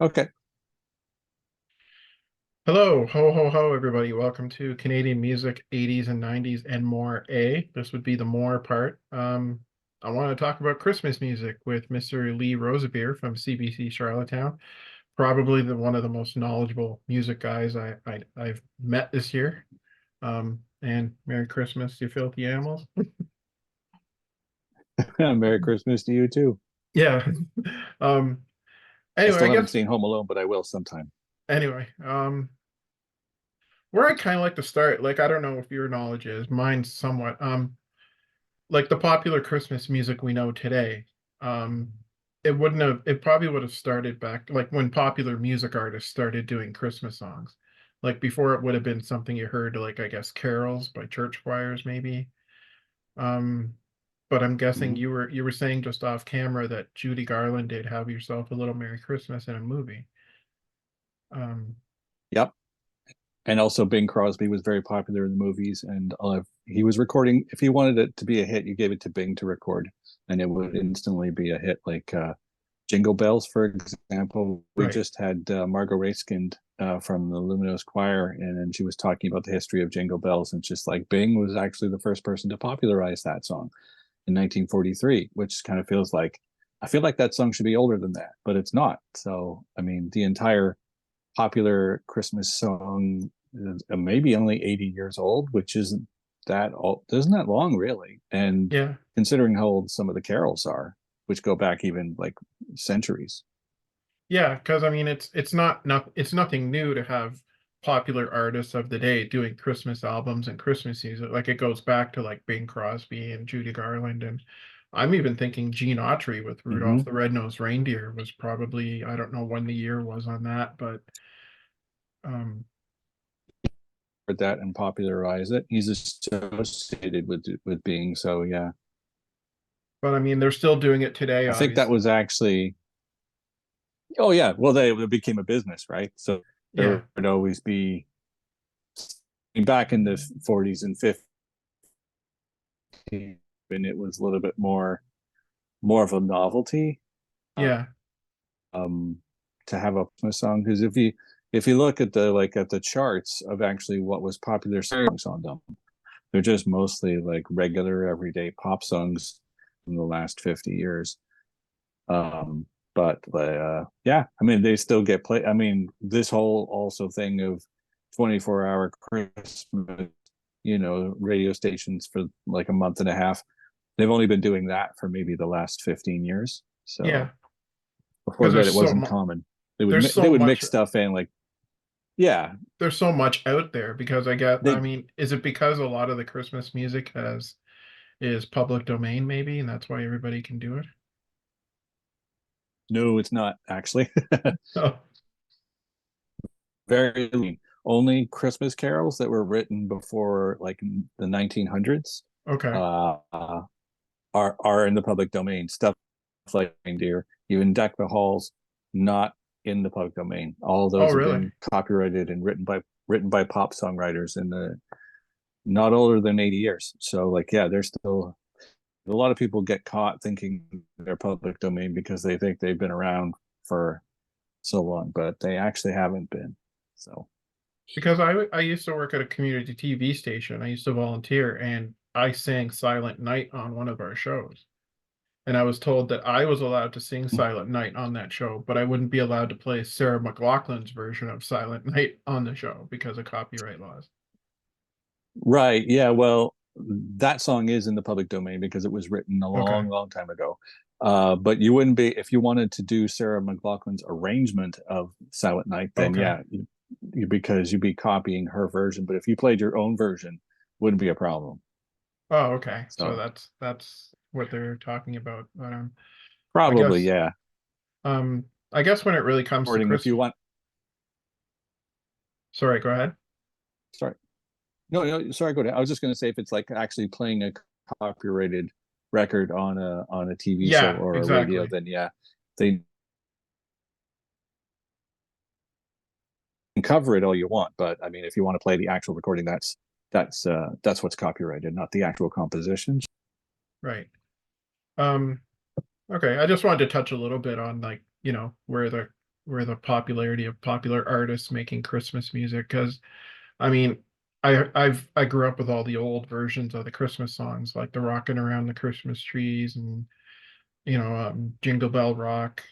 Okay. Hello, ho ho ho, everybody. Welcome to Canadian Music 80s and 90s and more A. This would be the more part. I want to talk about Christmas music with Mr. Lee Rosevere from CBC Charlottetown. Probably one of the most knowledgeable music guys I've met this year. And Merry Christmas, you filthy animals. Merry Christmas to you too. Yeah. Um, I anyway, I still haven't guess seen Home Alone, but I will sometime. anyway, where I kind of like to start, like I don't know if your knowledge is, mine's somewhat. Like the popular Christmas music we know today, um, it probably would have started back like when popular music artists started doing Christmas songs. Like before it would have been something you heard like I guess carols by church choirs maybe. Um, but I'm guessing Mhm. you were saying just off camera that Judy Garland did Have Yourself a Little Merry Christmas in a movie. Um, Yep. And also, Bing Crosby was very popular in the movies, and he was recording. If he wanted it to be a hit, you gave it to Bing to record, and it would instantly be a hit. Like Jingle Bells, for example. We right. just had Margot Rayskind from the Luminous Choir, and she was talking about the history of Jingle Bells, and just like Bing was actually the first person to popularize that song in 1943, which kind of feels like I feel like that song should be older than that, but it's not. So, I mean, the entire popular Christmas song is maybe only 80 years old, which isn't that long really. And Yeah. considering how old some of the carols are, which go back even like centuries. Yeah, because I mean it's nothing new to have popular artists of the day doing Christmas albums and Christmas music. Like it goes back to like Bing Crosby and Judy Garland, and I'm even thinking Gene Autry with Rudolph Mm-hmm. the Red-Nosed Reindeer was probably, I don't know when the year was on that, but um That and popularize it. He's associated with being so, yeah. but I mean they're still doing it today, I think that obviously. was actually oh yeah. Well, it became a business, right? So Yeah. there would always be back in the 40s and 50s, and it was a little bit more of a novelty Yeah. um, to have a Christmas song. Because if you look at the charts of actually what was popular songs on them, they're just mostly like regular everyday pop songs in the last 50 years. Um, but yeah, I mean they still get played. I mean this whole also thing of 24-hour Christmas, radio stations for like a month and a half. They've only been doing that for maybe the last 15 years. Yeah. So before Because that, it wasn't common. They would there's they so would much mix stuff in, like, yeah, there's so much out there because I they mean, is it because a lot of the Christmas music has is public domain maybe, and that's why everybody can do it? no, it's not actually. Oh, Very only Christmas carols that were written before like the 1900s okay. uh, are in the public domain. Stuff like Reindeer, even Deck the Halls, not in the public domain. All of Oh, those have really? been copyrighted and written by pop songwriters in the not older than 80 years. So like yeah, there's still a lot of people get caught thinking they're public domain because they think they've been around for so long, but they actually haven't been. So Because I used to work at a community TV station. I used to volunteer, and I sang Silent Night on one of our shows. And I was told that I was allowed to sing Silent Night on that show, but I wouldn't be allowed to play Sarah McLachlan's version of Silent Night on the show because of copyright laws. right, yeah, well, that song is in the public domain because it was written a Okay. long, long time ago. But you wouldn't be if you wanted to do Sarah McLachlan's arrangement of Silent Night, then Okay. yeah, because you'd be copying her version. But if you played your own version, wouldn't be a problem. Oh, okay. So So that's what they're talking about. I probably, guess yeah. I guess when it really comes to Recording if you Christmas, want. sorry, go ahead. Sorry. No, no, sorry, go ahead. I was just going to say if it's like actually playing a copyrighted record on a TV show Yeah, or a radio, exactly. then yeah, they can cover it all you want. But I mean, if you want to play the actual recording, that's what's copyrighted, not the actual composition. Right. Um, okay. I just wanted to touch a little bit on like, where the where the popularity of popular artists making Christmas music. Because I mean, I grew up with all the old versions of the Christmas songs, like the "Rockin' Around the Christmas Trees" and "Jingle Bell Rock,"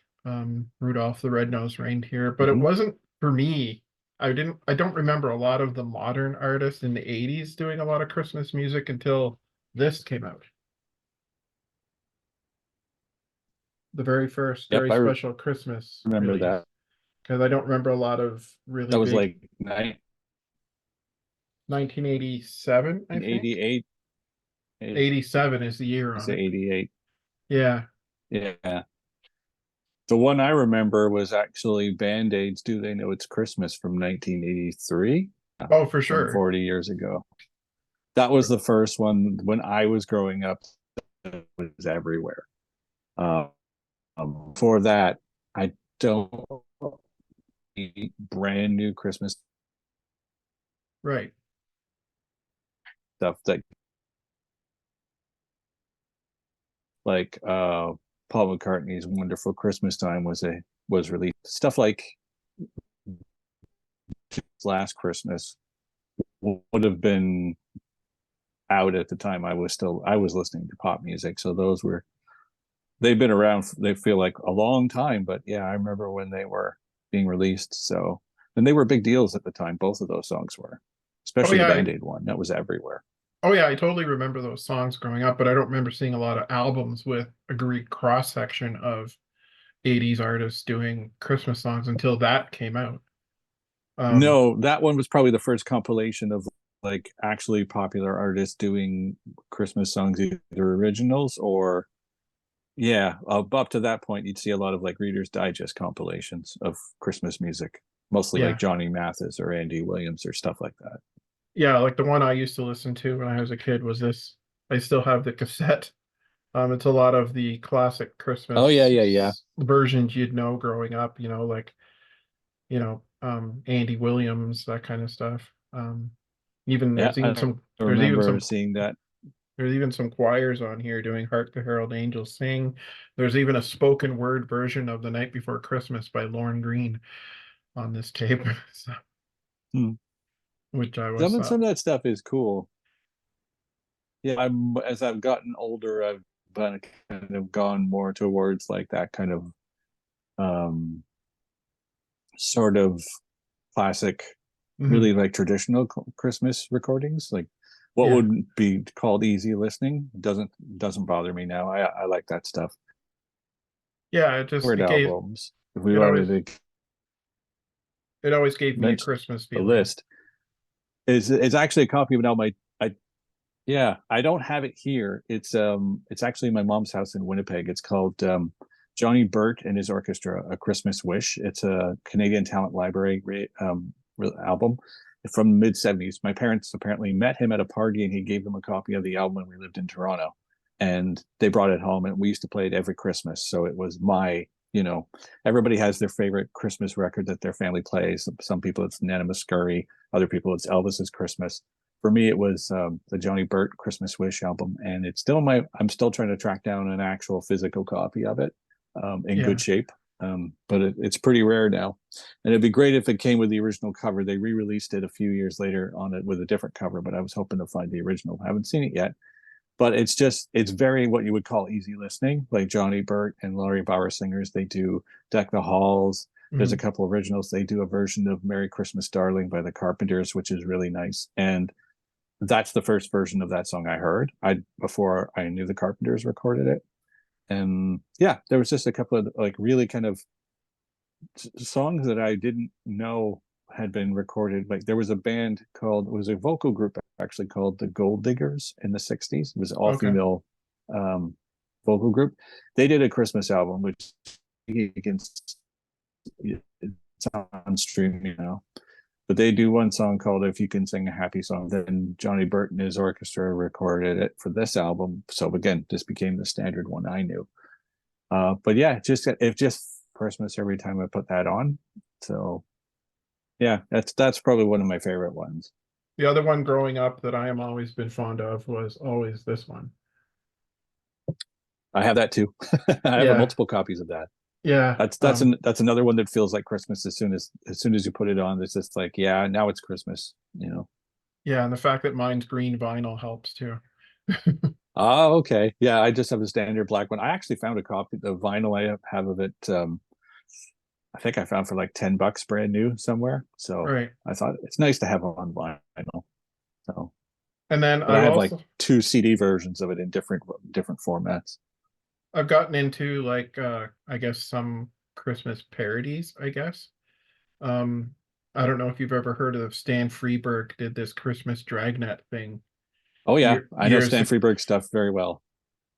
"Rudolph the Red-Nosed Reindeer." But it Hmm. wasn't for me. I don't remember a lot of the modern artists in the '80s doing a lot of Christmas music until this came out. The very first, Yep, very I special Christmas remember release. that. Because I don't remember a lot of really That was big. like 1987, I think. 1988. 87 is the year Is on it it. 88? Yeah. Yeah. The one I remember was actually Band-Aid's Do They Know It's Christmas from 1983, Oh, for from sure. 40 years ago. That was the first one when I was growing up. It was everywhere. Um, Before that, I don't brand new Christmas Right. stuff that like Paul McCartney's Wonderful Christmas Time was released. Stuff like Last Christmas would have been out at the time. I was listening to pop music, so they've been around. They feel like a long time, but yeah, I remember when they were being released. So, and they were big deals at the time. Both of those songs were, Oh especially the yeah. Band Aid one. That was everywhere. Oh yeah, I totally remember those songs growing up, but I don't remember seeing a lot of albums with a great cross section of '80s artists doing Christmas songs until that came out. Um, No, that one was probably the first compilation of like actually popular artists doing Christmas songs, either originals or yeah. Up to that point, you'd see a lot of like Reader's Digest compilations of Christmas music, mostly like yeah. Johnny Mathis or Andy Williams or stuff like that. Yeah, like the one I used to listen to when I was a kid was this. I still have the cassette. It's a lot of the classic Oh yeah, yeah, yeah, Christmas versions you'd know growing up, like, Andy Williams, that kind of stuff. Even yeah. I remember seeing that. there's even some choirs on here doing "Hark the Herald Angels Sing." There's even a spoken word version of "The Night Before Christmas" by Lorne Green on this tape, so- Hmm. which I was Some of that stuff is cool. Yeah, as I've gotten older, I've kind of gone more towards like that kind of um sort of classic, Mhm. really like traditional Christmas recordings, like what Yeah. would be called easy listening. Doesn't bother me now. I like that stuff. Yeah, Word albums. If we it always wanted to it always gave me a mention Christmas a feeling. list, is actually a copy of an album. I Yeah, I don't have it here. It's actually in my mom's house in Winnipeg. It's called Johnny Burt and His Orchestra, A Christmas Wish. It's a Canadian Talent Library album from the mid 70s. My parents apparently met him at a party and he gave them a copy of the album when we lived in Toronto. And they brought it home and we used to play it every Christmas. So it was everybody has their favorite Christmas record that their family plays. Some people it's Nana Muscuri, other people it's Elvis's Christmas. For me, it was the Johnny Burt Christmas Wish album, and it's still I'm still trying to track down an actual physical copy of it in good Yeah. shape. But it's pretty rare now, and it'd be great if it came with the original cover. They re-released it a few years later on it with a different cover, but I was hoping to find the original. I haven't seen it yet, but it's very what you would call easy listening. Like Johnny Burt and Laurie Bauer singers, they do Deck the Halls. There's a Mhm. couple originals. They do a version of Merry Christmas Darling by the Carpenters, which is really nice. And that's the first version of that song I heard. I before I knew the Carpenters recorded it. And yeah, there was just a couple of like really kind of songs that I didn't know had been recorded. Like there was a band called it was a vocal group actually called the Gold Diggers in the 60s. It was an all Okay. female um, vocal group. They did a Christmas album, which it's on streaming now. But they do one song called "If You Can Sing a Happy Song." Then Johnny Burt and his orchestra recorded it for this album. So again, this became the standard one I knew. But yeah, just Christmas every time I put that on. So yeah, that's probably one of my favorite ones. The other one growing up that I am always been fond of was always this one. I have that too. I have Yeah. multiple copies of that. Yeah. That's another one that feels like Christmas as soon as you put it on. It's just like, yeah, now it's Christmas, you know. Yeah, and the fact that mine's green vinyl helps too. Oh, okay. Yeah, I just have the standard black one. I actually found a copy, the vinyl I have of it. I think I found for like $10 brand new somewhere. So Right. I thought it's nice to have on vinyl. So, And then but I have like two CD versions of it in different formats. I've gotten into like I guess some Christmas parodies, I guess. Um I don't know if you've ever heard of Stan Freberg did this Christmas Dragnet thing Oh yeah, I know years Stan Freberg stuff very well.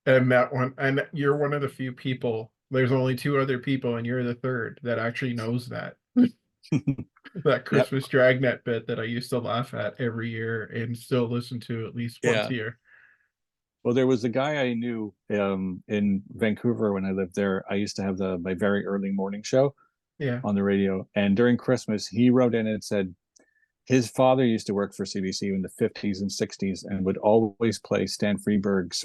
and that one and you're one of the few people. There's only two other people and you're the third that actually knows that. That Yep. Christmas Dragnet bit that I used to laugh at every year and still listen to at least once Yeah. a year. Well, there was a guy I knew in Vancouver when I lived there. I used to have my very early morning show Yeah. on the radio, and during Christmas, he wrote in and said his father used to work for CBC in the 50s and 60s and would always play Stan Freberg's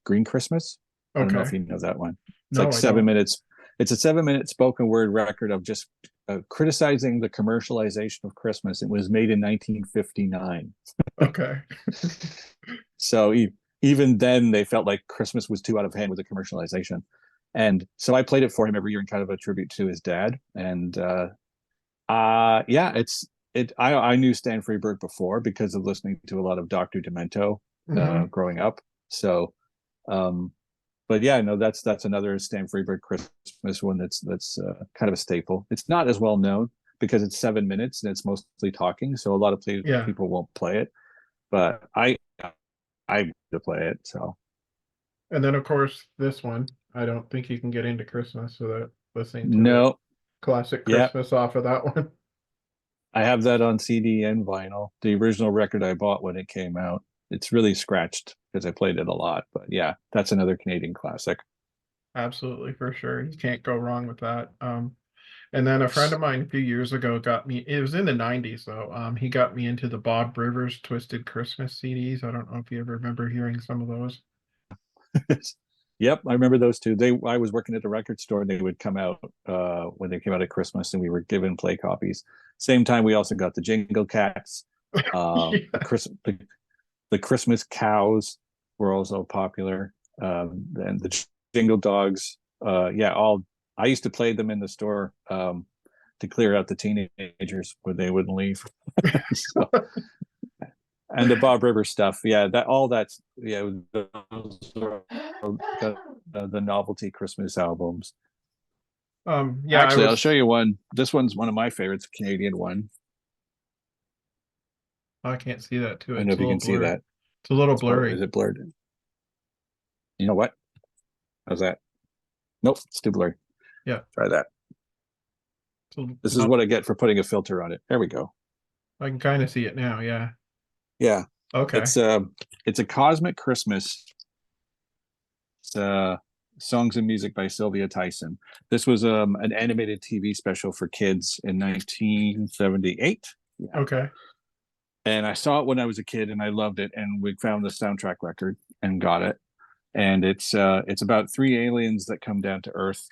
Green Christmas. I don't know if Okay. you know that one. It's No, like I 7 minutes. It's a 7 minute spoken word record of just criticizing the commercialization of Christmas. It was made in 1959. don't. Okay. So even then, they felt like Christmas was too out of hand with the commercialization. And so I played it for him every year in kind of a tribute to his dad. And yeah, I knew Stan Freberg before because of listening to a lot of Dr. Demento Mhm. growing up. So but yeah, no, that's another Stan Freberg Christmas one that's kind of a staple. It's not as well known because it's 7 minutes and it's mostly talking, so a lot of Yeah. people won't play it. But I to play it. So And then of course this one. I don't think you can get into Christmas without listening to the no, classic yeah, Christmas off of that one. I have that on CD and vinyl. The original record I bought when it came out. It's really scratched because I played it a lot. But yeah, that's another Canadian classic. Absolutely, for sure. You can't go wrong with that. And then a friend of mine a few years ago got me, it was in the 90s though. He got me into the Bob Rivers Twisted Christmas CDs. I don't know if you ever remember hearing some of those. Yep, I remember those two. I was working at the record store and they would come out when they came out at Christmas and we were given play copies. Same time we also got the Jingle Cats, Yeah. the Christmas Cows were also popular. And the Jingle Dogs. Yeah, all I used to play them in the store to clear out the teenagers when they wouldn't leave. So, and the Bob Rivers stuff, yeah, that's yeah, those are the novelty Christmas albums. Yeah, I Actually, I'll was, show you one. This one's one of my favorites, a Canadian one. I can't see that too. I don't know It's if a you little can see blurry. that. It's a little Oh, is blurry. it blurred? You know what? How's that? Nope, it's too blurry. Yeah. Try that. This is Not, what I get for putting a filter on it. There we go. I can kind of see it now. Yeah. Yeah, Okay. it's a Cosmic Christmas. It's songs and music by Sylvia Tyson. This was an animated TV special for kids in 1978. Yeah. Okay. And I saw it when I was a kid and I loved it. And we found the soundtrack record and got it. And it's about three aliens that come down to Earth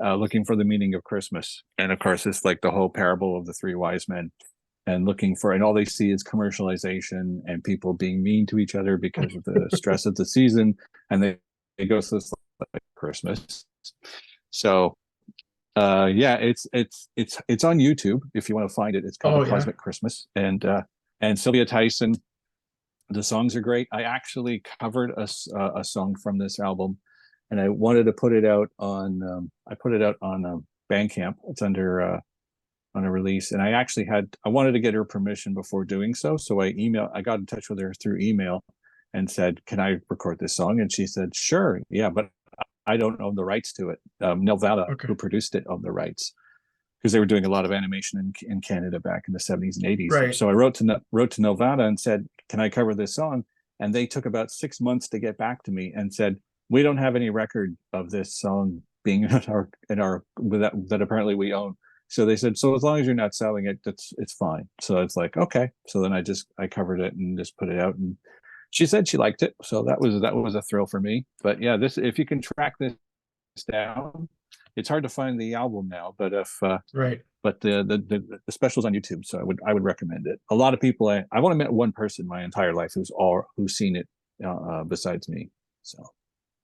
looking for the meaning of Christmas. And of course, it's like the whole parable of the three wise men and looking for, and all they see is commercialization and people being mean to each other because of the stress of the season. And they go to this like Christmas. So yeah, it's on YouTube if you want to find it. It's called Oh The yeah. Cosmic Christmas. And Sylvia Tyson, the songs are great. I actually covered a song from this album and I wanted to put it out on I put it out on Bandcamp. It's under on a release, and I wanted to get her permission before doing so. So I got in touch with her through email and said, "Can I record this song?" And she said, "Sure, yeah, but I don't own the rights to it. Nelvana, Okay. who produced it, owned the rights." Because they were doing a lot of animation in Canada back in the 70s and 80s. Right. So I wrote to Nelvana and said, "Can I cover this song?" And they took about 6 months to get back to me and said, "We don't have any record of this song being in our that apparently we own." So they said, "So as long as you're not selling it, it's fine." So it's like, okay. So then I covered it and just put it out, and she said she liked it. So that was a thrill for me. But yeah, this if you can track this down, it's hard to find the album now, but if Right. but the specials on YouTube, so I would recommend it. A lot of people, I've only met one person my entire life who's seen it besides me. So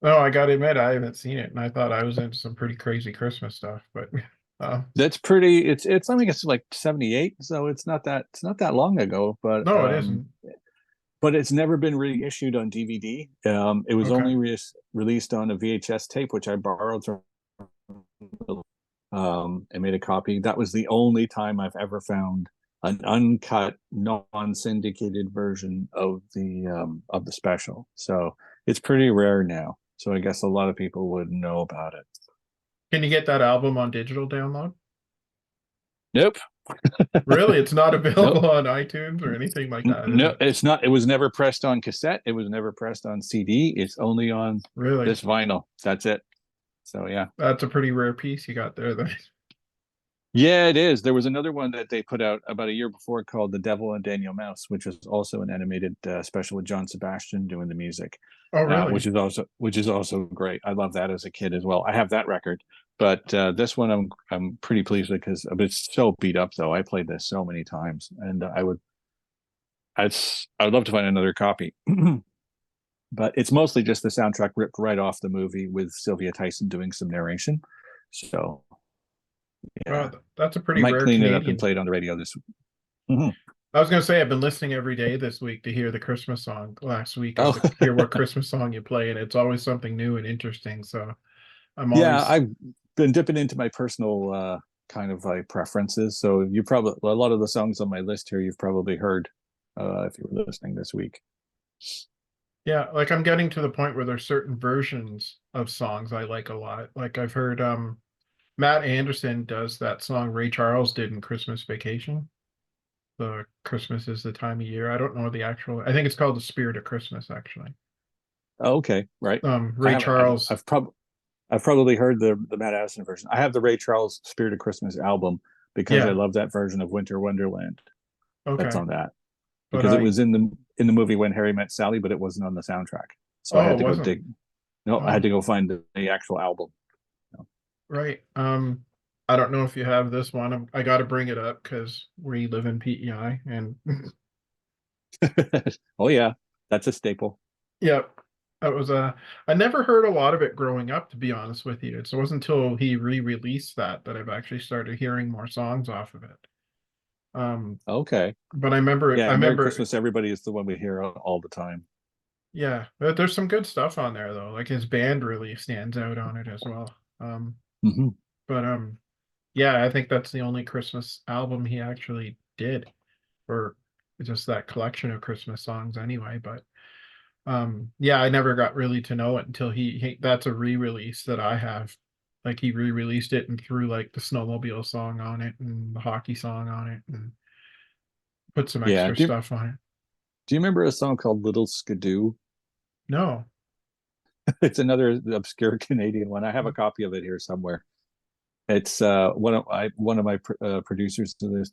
No, I gotta admit, I haven't seen it, and I thought I was into some pretty crazy Christmas stuff, but that's pretty. It's I think it's like 78, so it's not that long ago, no, it isn't. but it's never been reissued on DVD. It was Okay. only released on a VHS tape, which I borrowed from and made a copy. That was the only time I've ever found an uncut, non-syndicated version of the special. So it's pretty rare now. So I guess a lot of people would know about it. Can you get that album on digital download? Nope. Really? It's not Nope. available on iTunes or anything like that, is No, it? it's not. It was never pressed on cassette. It was never pressed on CD. It's only on Really? this vinyl. That's it. So yeah. That's a pretty rare piece you got there then. Yeah, it is. There was another one that they put out about a year before called The Devil and Daniel Mouse, which was also an animated special with John Sebastian doing the music, Oh, really? which is also great. I love that as a kid as well. I have that record, but this one I'm pretty pleased with because it's so beat up though. I played this so many times, and I'd love to find another copy. But it's mostly just the soundtrack ripped right off the movie with Sylvia Tyson doing some narration. So Well, yeah, that's a I pretty might rare clean it up and Canadian. play it on the radio this week. Mhm. I was gonna say I've been listening every day this week to hear the Christmas song. Last week I Oh, was like, hear what Christmas song you play, and it's always something new and interesting. So I'm yeah, always I've been dipping into my personal kind of like preferences. So you probably a lot of the songs on my list here you've probably heard if you were listening this week. yeah, like I'm getting to the point where there's certain versions of songs I like a lot. Like I've heard Matt Anderson does that song Ray Charles did in Christmas Vacation. The Christmas is the time of year. I don't know the actual. I think it's called The Spirit of Christmas actually. Oh, okay, right. I Ray haven't. I've Charles. I've probably heard the Matt Addison version. I have the Ray Charles Spirit of Christmas album because I Yeah, love that version of Winter Wonderland. That's okay. on that But because it was in the movie When Harry Met Sally, but it wasn't on the soundtrack. So I oh, had it to go wasn't. dig. No, I had Oh, to go find the actual album. right. I don't know if you have this one. I got to bring it up because we live in PEI, and Oh yeah, that's a staple. yep, that was a. I never heard a lot of it growing up, to be honest with you. It wasn't until he re-released that I've actually started hearing more songs off of it. Um, Okay. but I remember, Yeah, Merry Christmas, everybody is the one we hear all the time. yeah, there's some good stuff on there though. Like his band really stands out on it as well. Hmm. But yeah, I think that's the only Christmas album he actually did, or just that collection of Christmas songs anyway. But yeah, I never got really to know it until he that's a re-release that I have. Like he re-released it and threw like the snowmobile song on it and the hockey song on it and put some Yeah. extra stuff on it. Do you remember a song called Little Skidoo? No. It's another obscure Canadian one. I have a copy of it here somewhere. It's one of my producers to this.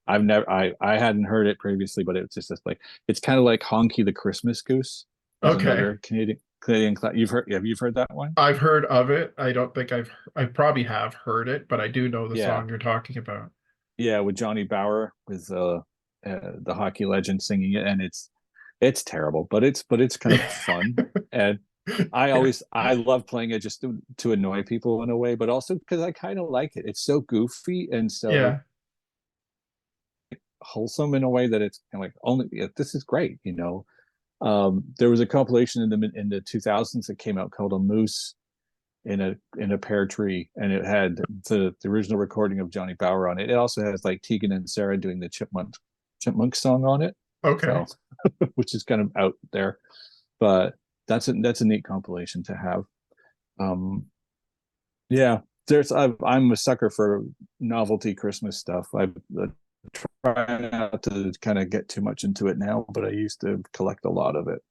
I hadn't heard it previously, but it's just like it's kind of like Honky the Christmas Goose. Is Okay. another Canadian. You've heard that one? I've heard of it. I don't think I probably have heard it, but I do know the Yeah, song you're talking about. yeah, with Johnny Bauer with the hockey legend singing it, and it's terrible, but it's kind of fun. And Yeah. I love playing it just to annoy people in a way, but also because I kind of like it. It's so goofy and so Yeah. wholesome in a way that it's kind of like only this is great. There was a compilation in the 2000s that came out called A Moose in a Pear Tree, and it had the original recording of Johnny Bauer on it. It also has like Tegan and Sarah doing the Chipmunk song on it. So Okay. which is kind of out there, but that's a neat compilation to have. Um, yeah, I'm a sucker for novelty Christmas stuff. I try not to kind of get too much into it now, but I used to collect a lot of it.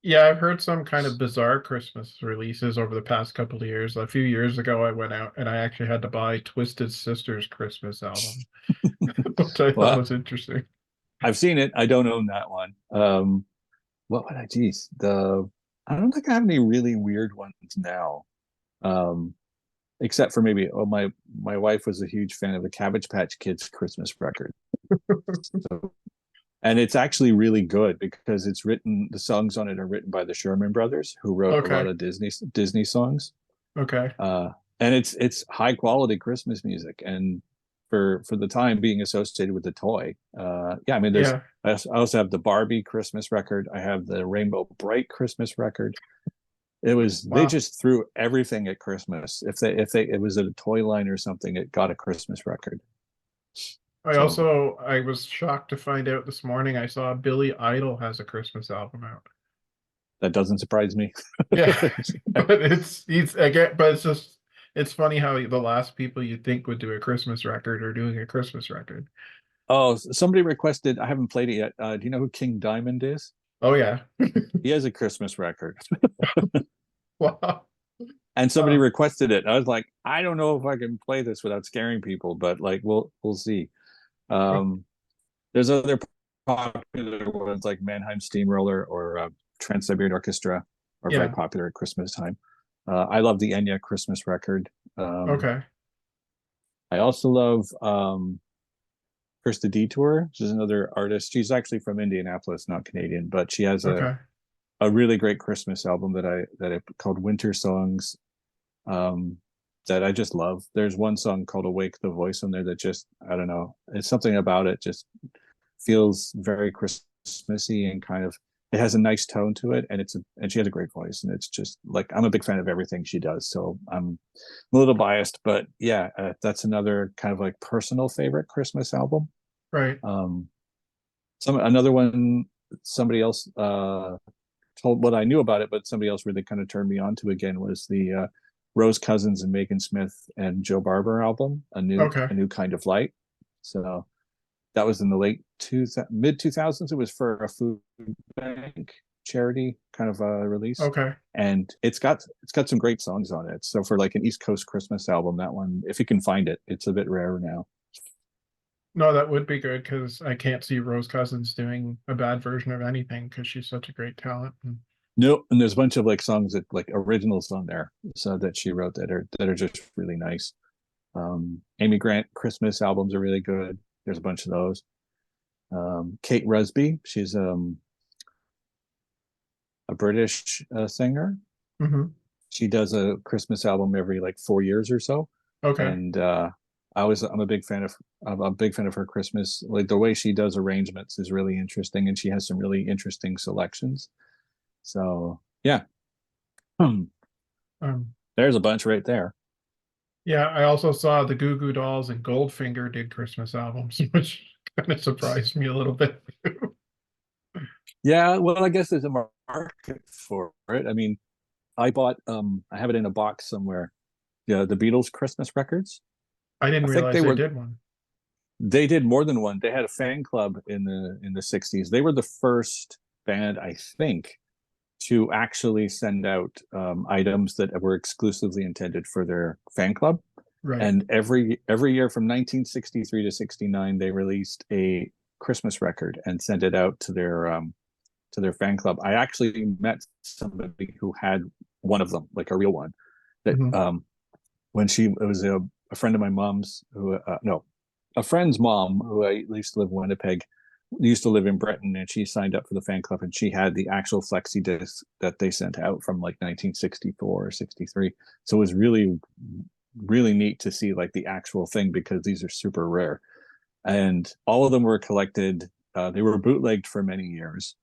Yeah, I've heard some kind of bizarre Christmas releases over the past couple of years. A few years ago, I went out and I actually had to buy Twisted Sister's Christmas album, which I thought Well, was interesting. I've seen it. I don't own that one. What would I? Geez, I don't think I have any really weird ones now. Except for maybe, my wife was a huge fan of the Cabbage Patch Kids Christmas record. So, and it's actually really good because the songs on it are written by the Sherman Brothers, who wrote a lot Okay. of Disney songs. Okay. And it's high quality Christmas music, and for the time being associated with the toy. Yeah, I mean, Yeah. I also have the Barbie Christmas record. I have the Rainbow Bright Christmas record. They Wow. just threw everything at Christmas. If it was at a toy line or something, it got a Christmas record. So I was shocked to find out this morning I saw Billy Idol has a Christmas album out. that doesn't surprise me. Yeah. He's again, but it's funny how the last people you think would do a Christmas record are doing a Christmas record. Oh, somebody requested. I haven't played it yet. Do you know who King Diamond is? Oh yeah. He has a Christmas record. Wow. And somebody requested it. I was like, I don't know if I can play this without scaring people, but like we'll see. There's other popular ones like Mannheim Steamroller or Trans-Siberian Orchestra are very Yeah. popular at Christmas time. I love the Enya Christmas record. Okay. I also love Krista Detour. She's another artist. She's actually from Indianapolis, not Canadian, but she has Okay. a really great Christmas album that I called Winter Songs, that I just love. There's one song called Awake the Voice on there that just, I don't know, it's something about it just feels very Christmassy and kind of, it has a nice tone to it, and she has a great voice, and it's just like, I'm a big fan of everything she does, so I'm a little biased, but yeah, that's another kind of like personal favorite Christmas album. Right. Another one, somebody else told what I knew about it, but somebody else really kind of turned me on to again was the Rose Cousins and Megan Smith and Joe Barber album, a new Okay. kind of light. So that was in the mid 2000s. It was for a food bank charity kind of release, Okay. and it's got some great songs on it. So for like an East Coast Christmas album, that one, if you can find it, it's a bit rare now. No, that would be good because I can't see Rose Cousins doing a bad version of anything because she's such a great talent. No, and there's a bunch of like songs that like originals on there, so that she wrote that are just really nice. Amy Grant Christmas albums are really good. There's a bunch of those. Kate Rusby, she's a British singer. Mm-hmm. She does a Christmas album every like 4 years or so, Okay. and I'm a big fan of her Christmas. Like the way she does arrangements is really interesting, and she has some really interesting selections. So yeah, Um, there's a bunch right there. yeah, I also saw the Goo Goo Dolls and Goldfinger did Christmas albums, which kind of surprised me a little bit. Yeah, well, I guess there's a market for it. I mean, I have it in a box somewhere. Yeah, the Beatles Christmas records. I didn't I think realize they did one. they did more than one. They had a fan club in the 60s. They were the first band, I think, to actually send out items that were exclusively intended for their fan club. Right. And every year from 1963 to 69, they released a Christmas record and sent it out to their fan club. I actually met somebody who had one of them, like a real one. That Mm-hmm. when it was a friend of my mom's who no, a friend's mom who I used to live in Winnipeg, used to live in Britain, and she signed up for the fan club, and she had the actual flexi disc that they sent out from like 1964 or 63. So it was really really neat to see like the actual thing because these are super rare, and all of them were collected. They were bootlegged for many years,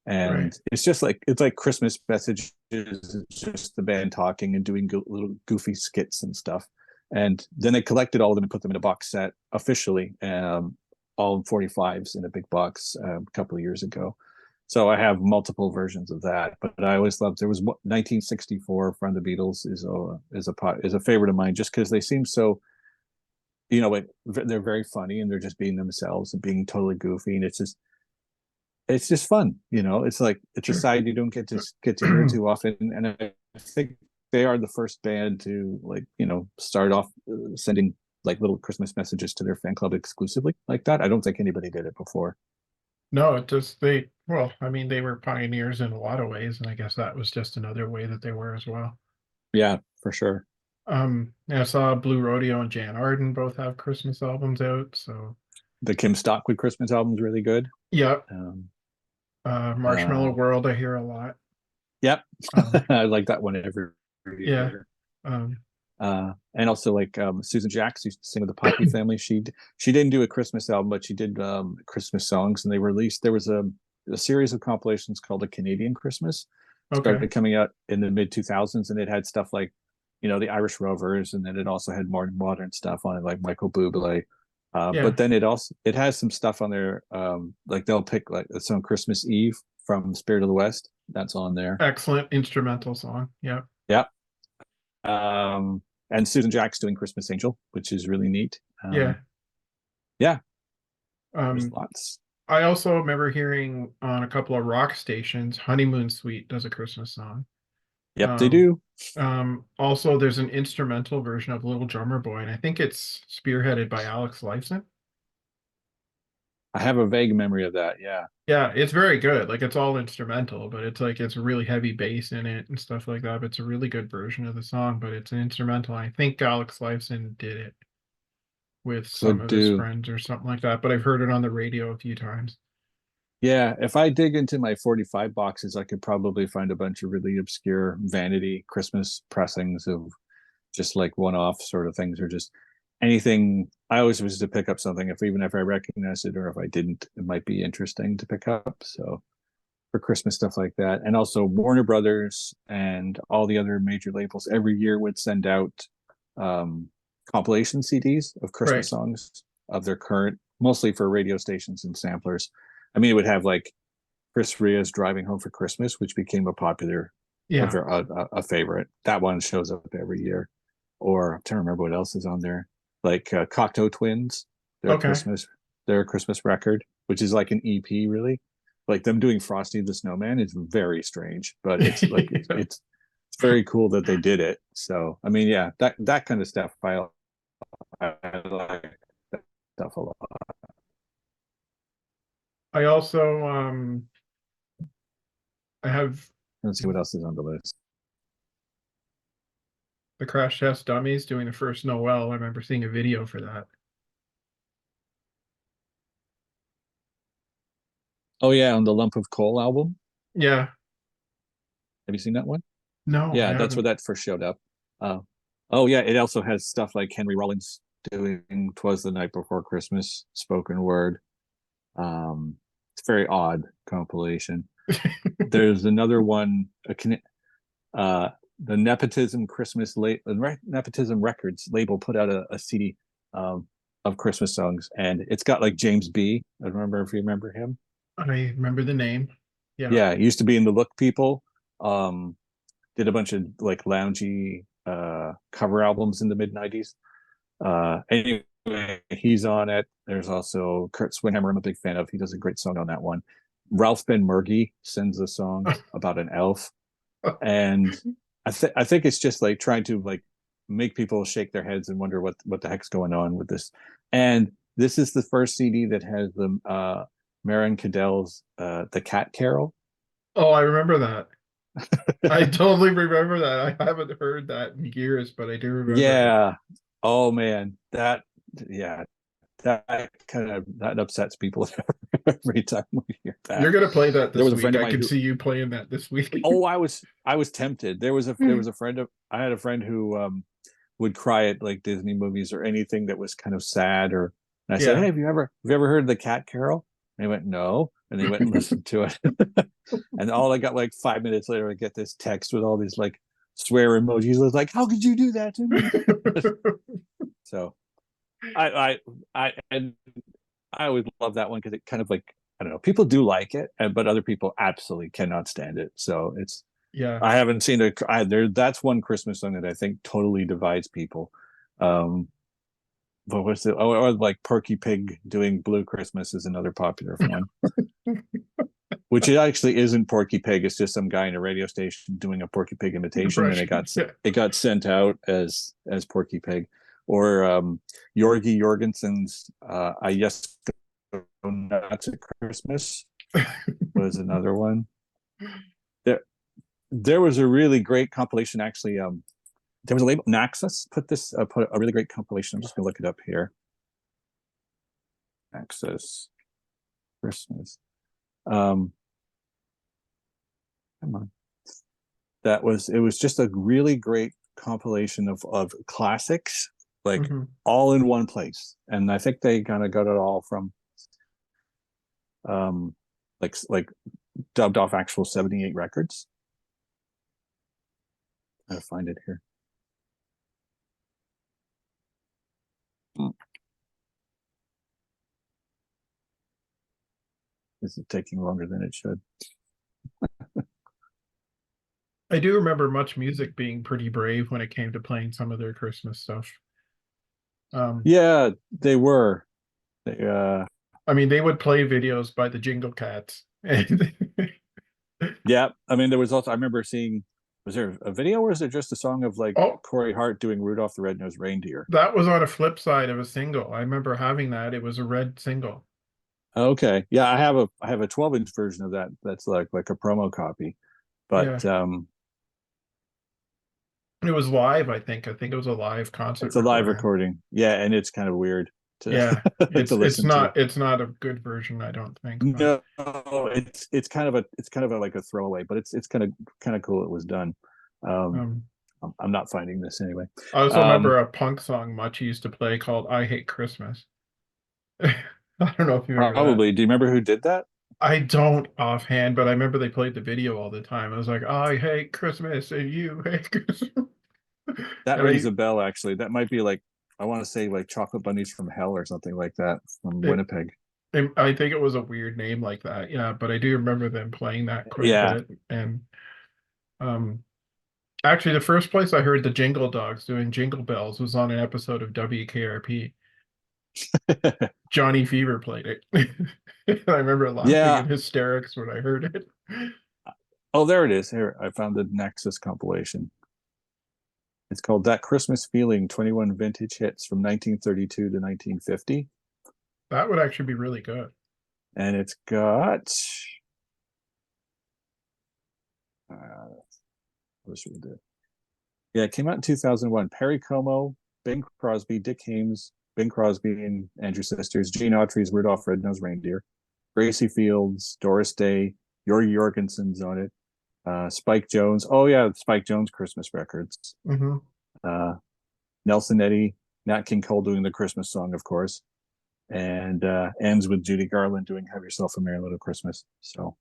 Right. and it's like Christmas messages. It's just the band talking and doing little goofy skits and stuff. And then they collected all of them and put them in a box set officially, all 45s in a big box a couple of years ago. So I have multiple versions of that, but I always loved. There was 1964 from the Beatles is a favorite of mine just because they seem so, they're very funny and they're just being themselves and being totally goofy, and it's just fun. It's like it's a Sure. side you don't get to hear too often, and I think they are the first band to like start off sending like little Christmas messages to their fan club exclusively like that. I don't think anybody did it before. No, well, I mean, they were pioneers in a lot of ways, and I guess that was just another way that they were as well. Yeah, for sure. Yeah, I saw Blue Rodeo and Jan Arden both have Christmas albums out. So The Kim Stockwood Christmas album is really good. yeah, Um, Marshmallow uh, World I hear a lot. yep, Um, I like that one every yeah. year. Um, And also like Susan Jacks used to sing with the Poppy Family. She didn't do a Christmas album, but she did Christmas songs, and they released. There was a series of compilations called A Canadian Christmas. okay. Started coming out in the mid 2000s, and it had stuff like, the Irish Rovers, and then it also had more modern stuff on it, like Michael Bublé. Yeah. But then it has some stuff on there, like they'll pick like the song Christmas Eve from Spirit of the West. That's on there. Excellent instrumental song. Yeah. Yeah. And Susan Jack's doing Christmas Angel, which is really neat. Yeah. Yeah, there's Um, lots. I also remember hearing on a couple of rock stations, Honeymoon Suite does a Christmas song. Yep, they Um, do. Also there's an instrumental version of Little Drummer Boy, and I think it's spearheaded by Alex Lifeson. I have a vague memory of that. Yeah. Yeah, it's very good. Like it's all instrumental, but it's like it's really heavy bass in it and stuff like that. But it's a really good version of the song, but it's an instrumental. I think Alex Lifeson did it with some Could of his do. friends or something like that. But I've heard it on the radio a few times. Yeah, if I dig into my 45 boxes, I could probably find a bunch of really obscure vanity Christmas pressings of just like one-off sort of things, or just anything. I always was to pick up something, if even if I recognize it, or if I didn't, it might be interesting to pick up. So for Christmas stuff like that. And also Warner Brothers and all the other major labels every year would send out um, compilation CDs of Right. Christmas songs of their current, mostly for radio stations and samplers. I mean, it would have like Chris Ria's "Driving Home for Christmas," which became a popular, Yeah. a favorite. That one shows up every year. Or I'm trying to remember what else is on there. Like Cocteau Twins, their Okay. Christmas, their Christmas record, which is like an EP, really. Like them doing Frosty the Snowman is very strange, but it's like it's very cool that they did it. So I mean, yeah, that kind of stuff. I like that stuff a lot. I also I have Let's see what else is on the list. the Crash Test Dummies doing the first Noel. I remember seeing a video for that. Oh yeah, on the Lump of Coal album. Yeah. Have you seen that one? No, I Yeah, that's where haven't. that first showed up. Uh, oh yeah, it also has stuff like Henry Rollins doing "Twas the Night Before Christmas" spoken word. It's a very odd compilation. There's another one, uh, the Nepotism Records label put out a CD of Christmas songs, and it's got like James B. I don't remember if you remember him. I remember the name. Yeah. Yeah, he used to be in the Look People. Um, did a bunch of like loungy cover albums in the mid '90s. Anyway, he's on it. There's also Kurt Swinhammer. I'm a big fan of. He does a great song on that one. Ralph Ben Murgy sings a song about an elf, and I think it's just like trying to like make people shake their heads and wonder what the heck's going on with this. And this is the first CD that has the Marion Cadell's "The Cat Carol." Oh, I remember that. I totally remember that. I haven't heard that in years, but I do remember it. Yeah. Oh man, yeah, that that upsets people every time we hear You're that. gonna play that There this was a week. friend of I mine can who, see you playing that this week. oh, I was tempted. There was a friend of I had a friend who would cry at like Disney movies or anything that was kind of sad, or and I said, "Hey, Yeah. have you ever heard of the Cat Carol?" And he went, "No," and they went and listened to it. And all I got like 5 minutes later, I get this text with all these like swear emojis. I was like, "How could you do that to me?" So and I always love that one because it kind of like, I don't know, people do like it, but other people absolutely cannot stand it. So it's, Yeah. I haven't seen it either. That's one Christmas song that I think totally divides people. Um, but what's it? Or like Porky Pig doing "Blue Christmas" is another popular one, which it actually isn't Porky Pig. It's just some guy in a radio station doing a Porky Pig imitation, and Impression. Yeah. it got sent out as Porky Pig. Or Jorgi Jorgensen's "I Just Go Nuts at Christmas" was another one. There, there was a really great compilation actually. there was a label, Naxos put a really great compilation. I'm just gonna look it up here. Naxos Christmas. Come on. It was just a really great compilation of classics, like all in one place. And I think they kind of got it all from like dubbed off actual 78 records. I'll find it here. This is taking longer than it should. I do remember Much Music being pretty brave when it came to playing some of their Christmas stuff. Yeah, they were. I mean, they would play videos by the Jingle Cats. Yeah, I mean, there was also, I remember seeing, was there a video or is it just a song of like Corey Hart doing Rudolph the Red-Nosed Reindeer? That was on a flip side of a single. I remember having that. It was a red single. Okay. Yeah, I have a 12-inch version of that. That's like a promo copy. But it was live, I think. I think it was a live concert. It's a live recording. Yeah, and it's kind of weird to it's to listen to. It's not a good version, I don't think. But... No, it's kind of a like a throwaway, but it's kind of cool it was done. I'm not finding this anyway. I also remember a punk song Much used to play called I Hate Christmas. I don't know if you remember probably. That. Do you remember who did that? I don't offhand, but I remember they played the video all the time. I was like, I hate Christmas and you hate Christmas. That rings a bell, actually. That might be like, I want to say like Chocolate Bunnies from Hell or something like that from Winnipeg. I think it was a weird name like that. Yeah, but I do remember them playing that quite a bit. And actually, the first place I heard the Jingle Dogs doing Jingle Bells was on an episode of WKRP. Johnny Fever played it. I remember laughing in hysterics when I heard it. Oh, there it is. Here, I found the Nexus compilation. It's called That Christmas Feeling, 21 Vintage Hits from 1932 to 1950. That would actually be really good. And it's got... what should we do? Yeah, it came out in 2001. Perry Como, Bing Crosby, Dick Haymes, Bing Crosby and Andrew Sisters, Gene Autry's Rudolph Red-Nosed Reindeer, Gracie Fields, Doris Day, Jorg Jorgensen's on it, Spike Jones. Oh yeah, Spike Jones Christmas records. Nelson Eddy, Nat King Cole doing the Christmas song, of course, and ends with Judy Garland doing "Have Yourself a Merry Little Christmas." So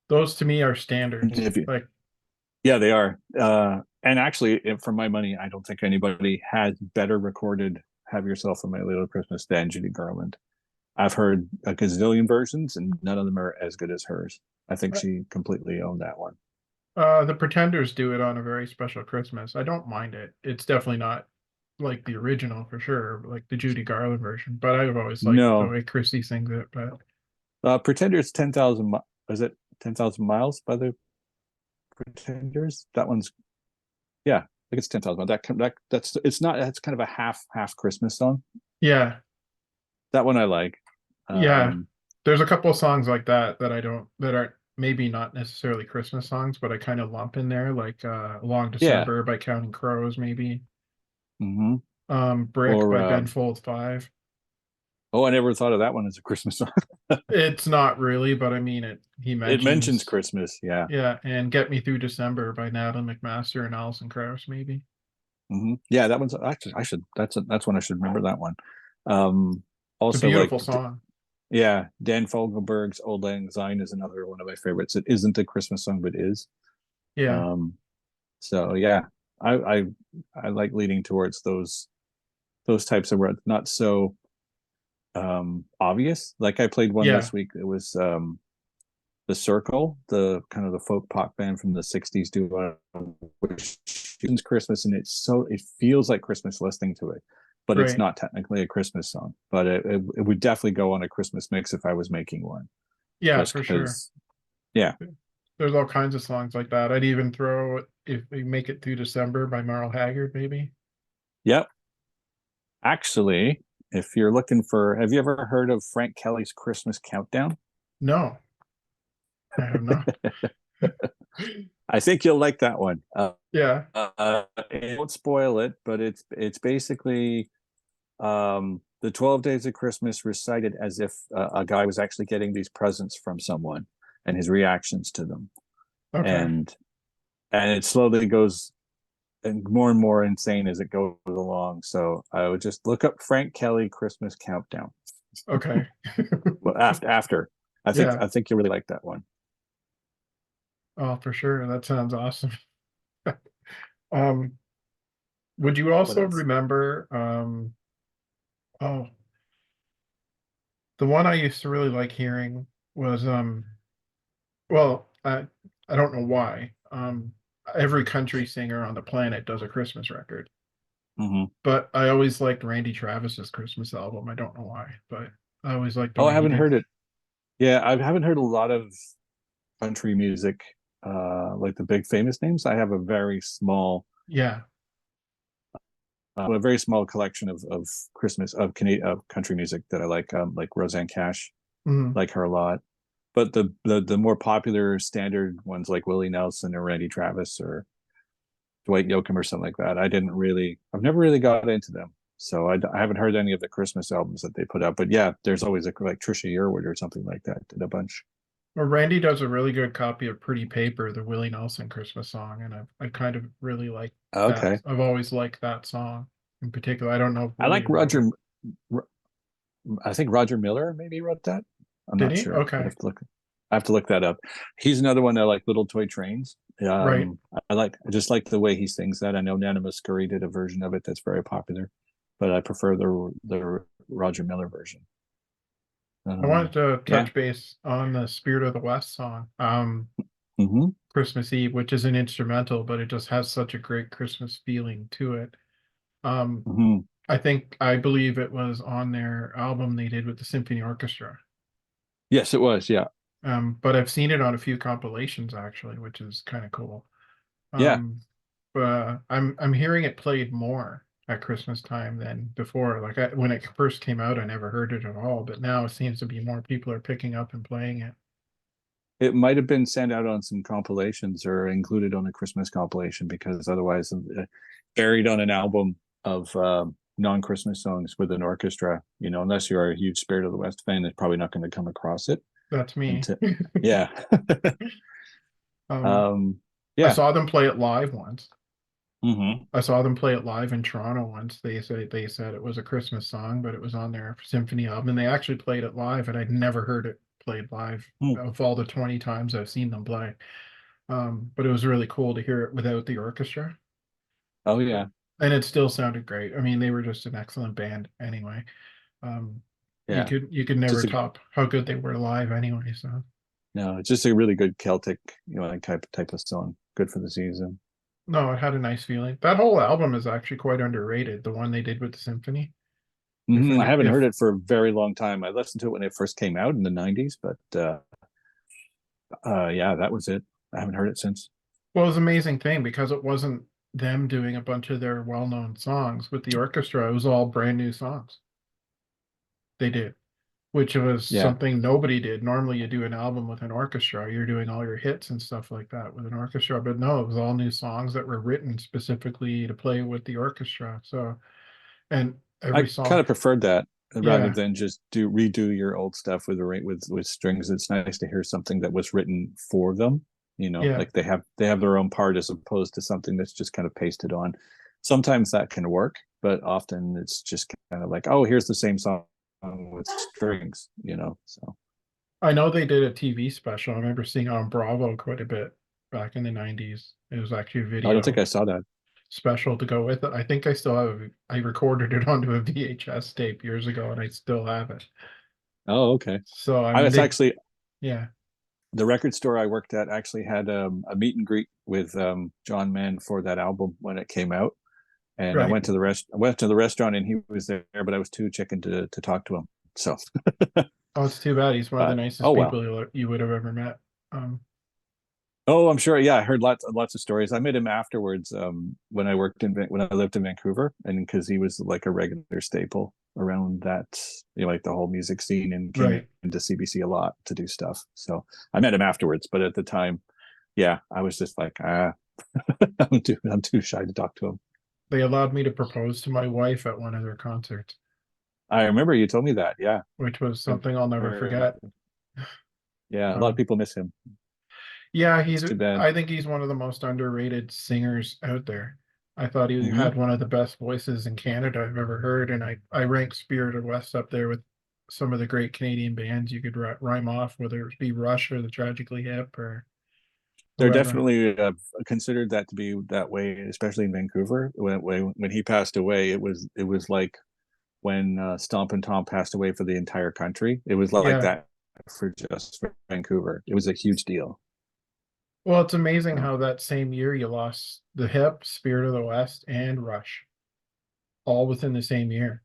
those to me are standards. Yeah, they are. And actually, for my money, I don't think anybody had better recorded "Have Yourself a Merry Little Christmas" than Judy Garland. I've heard a gazillion versions, and none of them are as good as hers. I think she completely owned that one. The Pretenders do it on a very special Christmas. I don't mind it. It's definitely not like the original for sure, like the Judy Garland version. But I've always liked the way Chrissy sings it. But Pretenders 10,000. Is it 10,000 miles by the Pretenders? That one's I think it's 10,000. That's it's not. That's kind of a half Christmas song. Yeah, that one I like. There's a couple of songs like that that aren't maybe not necessarily Christmas songs, but I kind of lump in there, like "Long December" by Counting Crows, maybe. "Brick" by Ben Folds 5. Oh, I never thought of that one as a Christmas song. It's not really, but I mean it. It mentions Christmas, yeah. Yeah, and "Get Me Through December" by Natalie McMaster and Alison Krauss, maybe. Yeah, that one's actually that's one I should remember that one. Also, it's a beautiful song. Yeah, Dan Fogelberg's "Old Lang Syne" is another one of my favorites. It isn't a Christmas song, but is. Yeah. So yeah, I like leaning towards those types of not so obvious. Like I played one this week. It was The Circle, the kind of the folk pop band from the 60s, do which is Christmas, and it feels like Christmas listening to it, but it's not technically a Christmas song. But it would definitely go on a Christmas mix if I was making one. Yeah, for sure. Yeah, there's all kinds of songs like that. I'd even throw "If We Make It Through December" by Merle Haggard, maybe. Yep. Actually, if you're looking for, have you ever heard of Frank Kelly's Christmas Countdown? No, I have not. I think you'll like that one. Yeah. it won't spoil it, but it's basically the 12 Days of Christmas recited as if a guy was actually getting these presents from someone and his reactions to them. Okay. And it slowly goes and more insane as it goes along. So I would just look up Frank Kelly Christmas Countdown. Okay. Well, after Yeah. I think you really like that one. Oh, for sure. That sounds awesome. Um, would you What also else? remember oh, the one I used to really like hearing was well, I don't know why. Every country singer on the planet does a Christmas record, Hmm. but I always liked Randy Travis's Christmas album. I don't know why, but I always liked the Oh, I way he haven't did. heard it. Yeah, I haven't heard a lot of country music, like the big famous names. I have Yeah. a very small collection of Christmas of Canadian of country music that I like Roseanne Cash, Mhm. like her a lot. But the more popular standard ones like Willie Nelson or Randy Travis or Dwight Yoakam or something like that, I've never really got into them. So I haven't heard any of the Christmas albums that they put out. But yeah, there's always like Trisha Yearwood or something like that did a bunch. Well, Randy does a really good copy of Pretty Paper, the Willie Nelson Christmas song, and I kind of really like that. Okay, I've always liked that song in particular. I don't know if I Willie like wrote it. I think Roger Miller maybe wrote that. I'm Did not he? sure. Okay. I have to look that up. He's another one that I like Little Toy Trains. Right. I just like the way he sings that. I know Nana Muscuri did a version of it that's very popular, but I prefer the Roger Miller version. I wanted to Yeah. touch base on the Spirit of the West song, Hmm. Christmas Eve, which is an instrumental, but it just has such a great Christmas feeling to it. Um, Hmm. I believe it was on their album they did with the symphony orchestra. Yes, it was. Yeah. But I've seen it on a few compilations actually, which is kind of cool. Yeah. Um, but I'm hearing it played more at Christmas time than before. Like when it first came out, I never heard it at all, but now it seems to be more people are picking up and playing it. It might have been sent out on some compilations or included on a Christmas compilation because otherwise, buried on an album of non-Christmas songs with an orchestra, unless you're a huge Spirit of the West fan, it's probably not going to come across it. That's me. Yeah. Um, um, I yeah. saw them play it live once. Hmm. I saw them play it live in Toronto once. They said it was a Christmas song, but it was on their symphony album, and they actually played it live, and I'd never heard it played live of all the 20 times I've seen them play. But it was really cool to hear it without the orchestra. Oh yeah. And it still sounded great. I mean, they were just an excellent band anyway. Um, Yeah. you could never Just a top how good they were live anyway. So No, it's just a really good Celtic, like type of song. Good for the season. no, it had a nice feeling. That whole album is actually quite underrated. The one they did with the symphony. I haven't heard it for a very long time. I listened to it when it first came out in the '90s, but yeah, that was it. I haven't heard it since. Well, it was an amazing thing because it wasn't them doing a bunch of their well-known songs with the orchestra. It was all brand new songs they did, which was Yeah, something nobody did. Normally, you do an album with an orchestra, you're doing all your hits and stuff like that with an orchestra. But no, it was all new songs that were written specifically to play with the orchestra. So, and I every kind song, of preferred that rather yeah, than just do redo your old stuff with strings. It's nice to hear something that was written for them. yeah. Like they have their own part as opposed to something that's just kind of pasted on. Sometimes that can work, but often it's just kind of like, oh, here's the same song with strings. So I know they did a TV special. I remember seeing it on Bravo quite a bit back in the 90s. It was actually a I don't think video I saw that. special to go with it. I think I still have, I recorded it onto a VHS tape years ago and I still have it. Oh, okay. So, I I mean, was actually yeah, the record store I worked at actually had a meet and greet with John Mann for that album when it came out, and right. I went to the restaurant and he was there, but I was too chicken to talk to him. So, Oh, it's too bad. He's one of the oh nicest well. people you would have ever met. Um, Oh, I'm sure. Yeah, I heard lots of stories. I met him afterwards when when I lived in Vancouver, and because he was like a regular staple around that, like the whole music scene, and came right. into CBC a lot to do stuff. So I met him afterwards, but at the time, yeah, I was just like, I'm too shy to talk to him. They allowed me to propose to my wife at one of their concerts, I remember you told me that. Yeah. which was I something I'll never remember forget. that. Yeah, a lot of Um, people miss him. yeah, It's too bad. I think he's one of the most underrated singers out there. I thought he Hmm. had one of the best voices in Canada I've ever heard, and I rank Spirit of West up there with some of the great Canadian bands you could rhyme off, whether it be Rush or the Tragically Hip or They're whoever. definitely considered that to be that way, especially in Vancouver. When he passed away, it was like when Stomp and Tom passed away for the entire country. It was like Yeah. that for Vancouver. It was a huge deal. Well, it's amazing So how that same year you lost the Hip, Spirit of the West, and Rush all within the same year.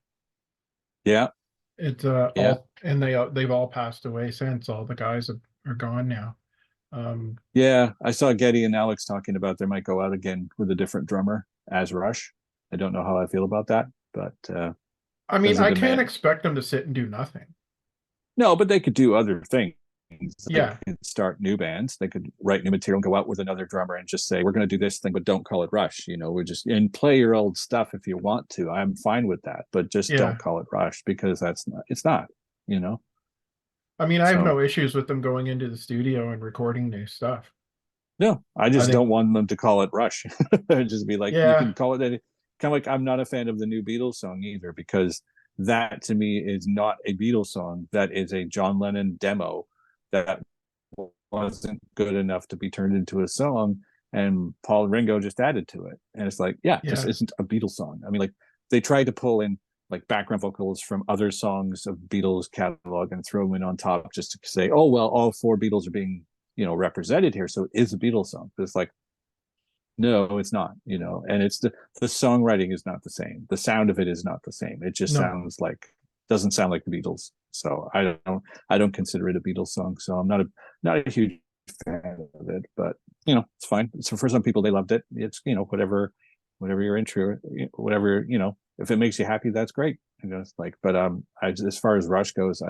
yeah, It's yeah, all and they've all passed away since. All the guys are gone now. Um, yeah. I saw Getty and Alex talking about they might go out again with a different drummer as Rush. I don't know how I feel about that, but I mean, because the I can't demand. expect them to sit and do nothing. No, but they could do other things. They Yeah, could start new bands. They could write new material and go out with another drummer and just say, "We're going to do this thing, but don't call it Rush." We're just and play your old stuff if you want to. I'm fine with that, but just yeah. don't call it Rush because that's not. It's not. You know. I mean, I have So no issues with them going into the studio and recording new stuff. no, I I just think, don't want them to call it Rush. Just be like, you yeah, can call it any kind of like I'm not a fan of the new Beatles song either because that to me is not a Beatles song. That is a John Lennon demo that wasn't good enough to be turned into a song, and Paul and Ringo just added to it. And it's like, yeah, it just yeah, isn't a Beatles song. I mean, like they tried to pull in like background vocals from other songs of Beatles catalog and throw them in on top just to say, oh well, all four Beatles are being represented here, so it is a Beatles song. But it's like, no, it's not. And it's the songwriting is not the same. The sound of it is not the same. It just no, doesn't sound like the Beatles. So I don't consider it a Beatles song. So I'm not a huge fan of it, but it's fine. So for some people they loved it. It's whatever you're into, whatever if it makes you happy, that's great. It's like, but as far as Rush goes,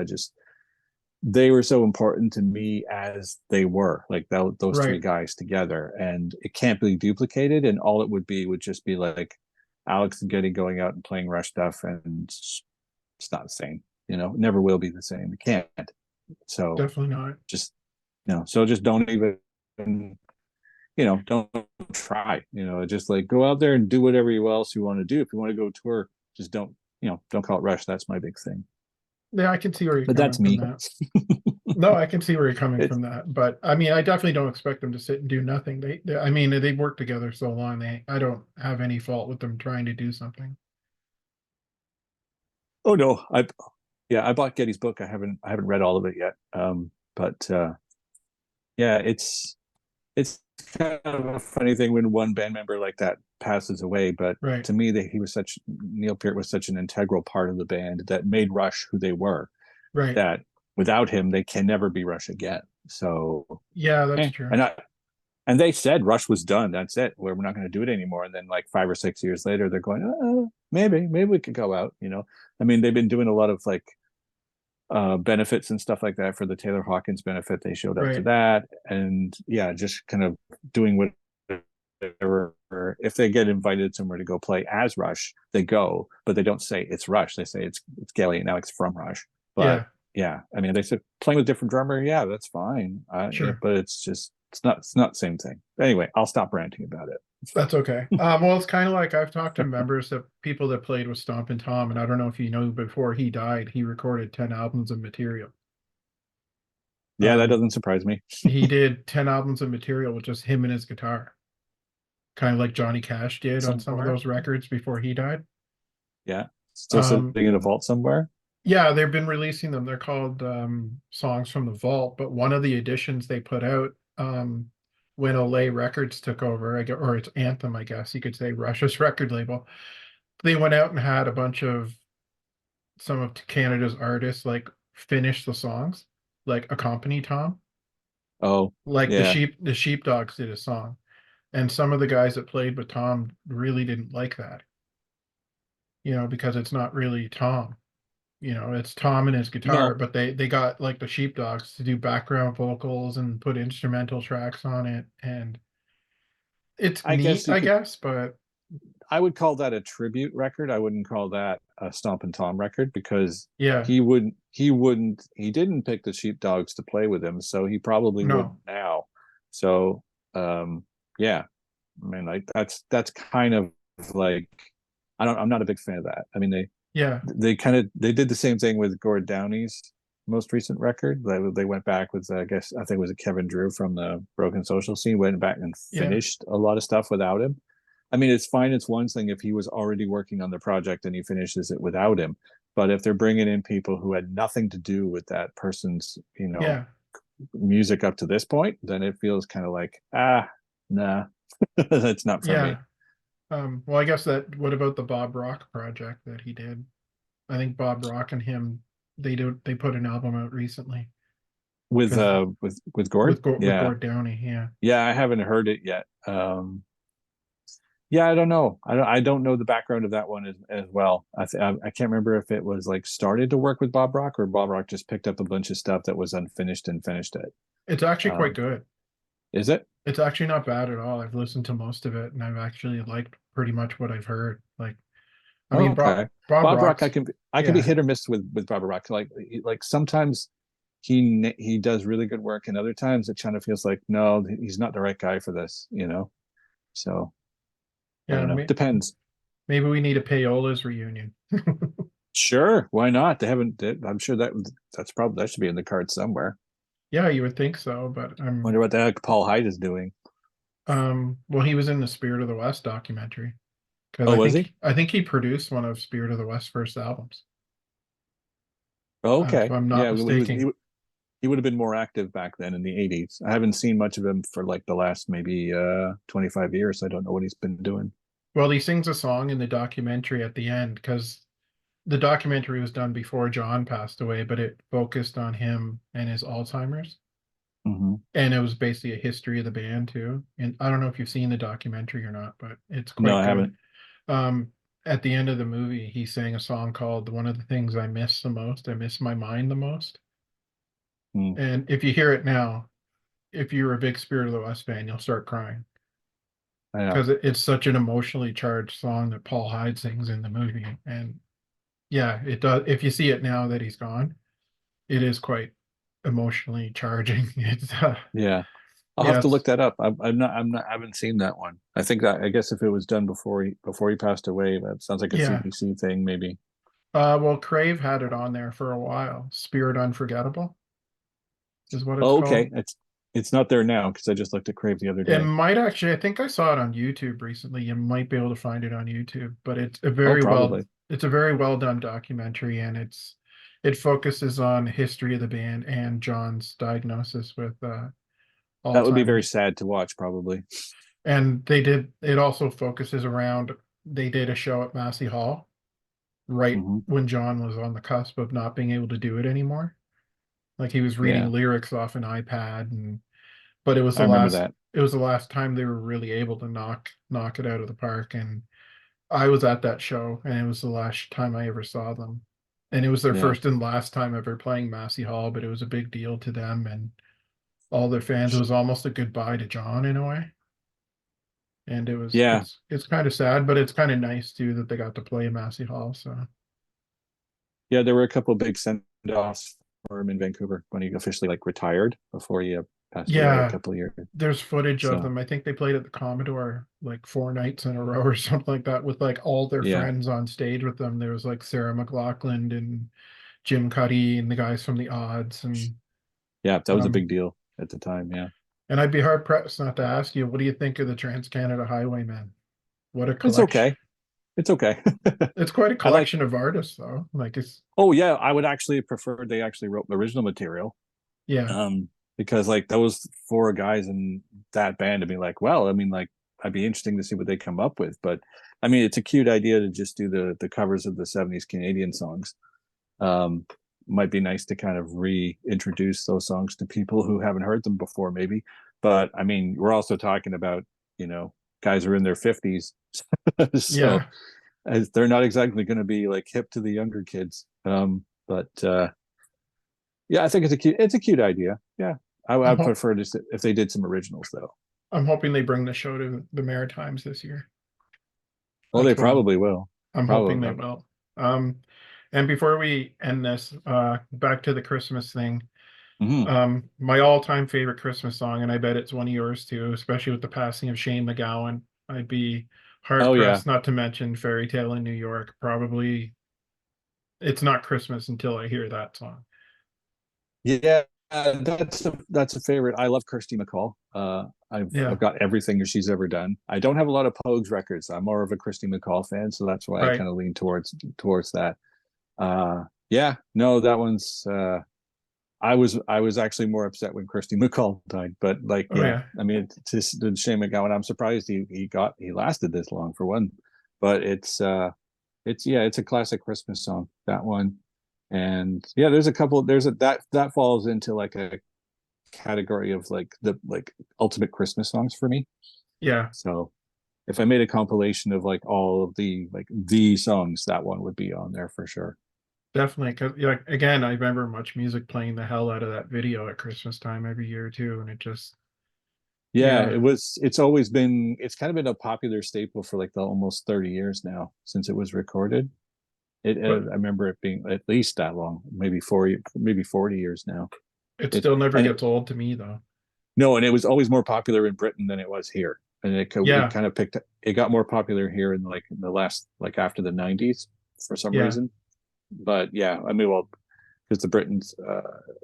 they were so important to me as they were like those three right. guys together, and it can't be duplicated, and all it would just be like Alex and Getty going out and playing Rush stuff, and it's not the same. It never will be the same. It can't. So Definitely not. just so just don't even don't try. Just like go out there and do whatever else you want to do. If you want to go tour, just don't call it Rush. That's my big thing. Yeah, I can see where you're But coming that's from me. that. No, I can see where you're coming It's from that. But I mean, I definitely don't expect them to sit and do nothing. I mean, they've worked together so long. I don't have any fault with them trying to do something. Oh no, I bought Getty's book. I haven't read all of it yet. But yeah, it's kind of a funny thing when one band member like that passes away. But Right, to me, that Neil Peart was such an integral part of the band that made Rush who they were. right. That without him, they can never be Rush again. So, Yeah, that's true. and they said Rush was done. That's it. We're not going to do it anymore. And then like 5 or 6 years later, they're going, maybe we could go out. I mean, they've been doing a lot of like benefits and stuff like that for the Taylor Hawkins benefit. They showed up to Right. that, and yeah, just kind of doing whatever. If they get invited somewhere to go play as Rush, they go, but they don't say it's Rush. They say it's Gelly and Alex from Rush. But Yeah, yeah, I mean, they said playing with different drummer. Yeah, that's fine. sure. But it's not the same thing. Anyway, I'll stop ranting about it. That's okay. Well, it's kind of like I've talked to members of people that played with Stompin' Tom, and I don't know if you know, before he died, he recorded 10 albums of material. Yeah, that Um, doesn't surprise me. he did 10 albums of material with just him and his guitar, kind of like Johnny Cash did on some of Somewhere. those records before he died. Yeah, still sitting Um, in a vault somewhere. yeah, they've been releasing them. They're called Songs from the Vault, but one of the editions they put out when Olay Records took over, or it's Anthem, I guess you could say, Russia's record label. They went out and had a bunch of some of Canada's artists like finish the songs, like accompany Tom. Oh, Like yeah. the Sheepdogs did a song, and some of the guys that played with Tom really didn't like that, because it's not really Tom. It's Tom and his guitar, No, but they got like the Sheepdogs to do background vocals and put instrumental tracks on it, and It's I guess neat, you I could. guess, but I would call that a tribute record. I wouldn't call that a Stomp and Tom record because yeah, he didn't pick the sheepdogs to play with him, so he probably no, wouldn't now. So um yeah, I mean like that's kind of like I'm not a big fan of that. I mean yeah, they did the same thing with Gord Downey's most recent record. They went back with I guess I think it was a Kevin Drew from the Broken Social Scene, went back and yeah, finished a lot of stuff without him. I mean, it's fine. It's one thing if he was already working on the project and he finishes it without him. But if they're bringing in people who had nothing to do with that person's, yeah, music up to this point, then it feels kind of like, nah, that's not for me. yeah. Well, I guess that. What about the Bob Rock project that he did? I think Bob Rock and him, they put an album out recently With because with Gord, With yeah, Gord Downey, yeah, yeah, I haven't heard it yet. Yeah, I don't know. I don't know the background of that one as well. I can't remember if it was like started to work with Bob Rock or Bob Rock just picked up a bunch of stuff that was unfinished and finished it. it's actually quite Um, good. is it? It's actually not bad at all. I've listened to most of it, and I've actually liked pretty much what I've heard. Like, I Oh, mean, okay. Bob Bob Rock, Rock's, I can be yeah, hit or miss with Bob Rock. Like sometimes he does really good work, and other times it kind of feels like no, he's not the right guy for this. So I yeah. don't know. Depends. Maybe we need a Payola's reunion. Sure, why not? They haven't. I'm sure that should be in the cards somewhere. Yeah, you would think so, but Wonder what the heck Paul Hyde is doing. well, he was in the Spirit of the West documentary because Oh, was he? I think he produced one of Spirit of the West's first albums, Oh, if okay. I'm not Yeah, mistaken. he would have been more active back then in the 80s. I haven't seen much of him for like the last maybe 25 years. I don't know what he's been doing. Well, he sings a song in the documentary at the end because the documentary was done before John passed away, but it focused on him and his Alzheimer's. Hmm. And it was basically a history of the band too. And I don't know if you've seen the documentary or not, but it's No, quite I good. haven't. Um, at the end of the movie, he sang a song called "One of the Things I Miss the Most." I miss my mind the most. Hmm. And if you hear it now, if you're a big Spirit of the West fan, you'll start crying I know. because it's such an emotionally charged song that Paul Hyde sings in the movie. And yeah, it does. If you see it now that he's gone, it is quite emotionally charging. It's Yeah. I'll yeah, have to look it's that up. I haven't seen that one. I guess if it was done before he passed away, that sounds like a yeah. CBC thing, maybe. Well, Crave had it on there for a while. Spirit Unforgettable is what it's Oh, called. okay. It's not there now because I just looked at Crave the other It day. might actually, I think I saw it on YouTube recently. You might be able to find it on YouTube, but Oh, probably. it's a very well done documentary, and it focuses on history of the band and John's diagnosis with That would be very Alzheimer's. sad to watch, probably. And it also focuses around, they did a show at Massey Hall right Hmm. when John was on the cusp of not being able to do it anymore. Like he was reading Yeah, lyrics off an iPad, and but I remember that. it was the last time they were really able to knock it out of the park. And I was at that show, and it was the last time I ever saw them. And it was their Yeah. first and last time ever playing Massey Hall, but it was a big deal to them and all their fans. It was almost a goodbye to John in a way. And Yeah. it's kind of sad, but it's kind of nice too that they got to play Massey Hall. So Yeah, there were a couple of big send-offs for him in Vancouver when he officially like retired before he passed away a yeah, couple of years. there's footage of So them. I think they played at the Commodore like 4 nights in a row or something like that with like all their yeah, friends on stage with them. There was like Sarah McLachlan and Jim Cuddy and the guys from the Odds. yeah, that was a Um big deal at the time. Yeah, and I'd be hard pressed not to ask you, what do you think of the Trans Canada Highwaymen? What a it's collection. okay. It's okay. It's quite a I like. collection of artists though. Like it's Oh yeah, I would actually prefer they actually wrote the original material. yeah, Um, because like those four guys in that band to be like, well, I mean, like I'd be interesting to see what they come up with. But I mean, it's a cute idea to just do the covers of the '70s Canadian songs. Um, might be nice to kind of reintroduce those songs to people who haven't heard them before, maybe. But I mean, we're also talking about guys who are in their 50s, so yeah. as they're not exactly going to be like hip to the younger kids. But yeah, I think it's a cute idea. Yeah, I I'm would ho- prefer just if they did some originals though. I'm hoping they bring the show to the Maritimes this year. Well, they That's what probably will. I'm hoping they Probably. will. Um, and before we end this, back to the Christmas thing. Hmm. My all-time favorite Christmas song, and I bet it's one of yours too, especially with the passing of Shane MacGowan. I'd be hard Oh yeah. pressed not to mention Fairy Tale in New York. Probably it's not Christmas until I hear that song. Yeah, that's a favorite. I love Kirsty MacColl. I've Yeah, got everything she's ever done. I don't have a lot of Pogues records. I'm more of a Kirsty MacColl fan, so that's why I right. kind of lean towards that. Yeah, no, that one's. I was actually more upset when Kirsty MacColl died, but like, Oh yeah, yeah, I mean, it's just Shane MacGowan. I'm surprised he lasted this long for one, but it's a classic Christmas song, that one. And yeah, there's a couple, there's a that falls into like a category of like the like ultimate Christmas songs for me. yeah, So if I made a compilation of like all of the songs, that one would be on there for sure. definitely. Because yeah, again, I remember Much Music playing the hell out of that video at Christmas time every year too, and it just Yeah, yeah, it's kind of been a popular staple for like the almost 30 years now since it was recorded. but I remember it being at least that long, maybe 40, maybe 40 years now. it It still never and it gets old to me though. No, and it was always more popular in Britain than it was here. And it Yeah, kind of it got more popular here in the last, like after the 90s for some yeah. reason. But yeah, I mean, well, because the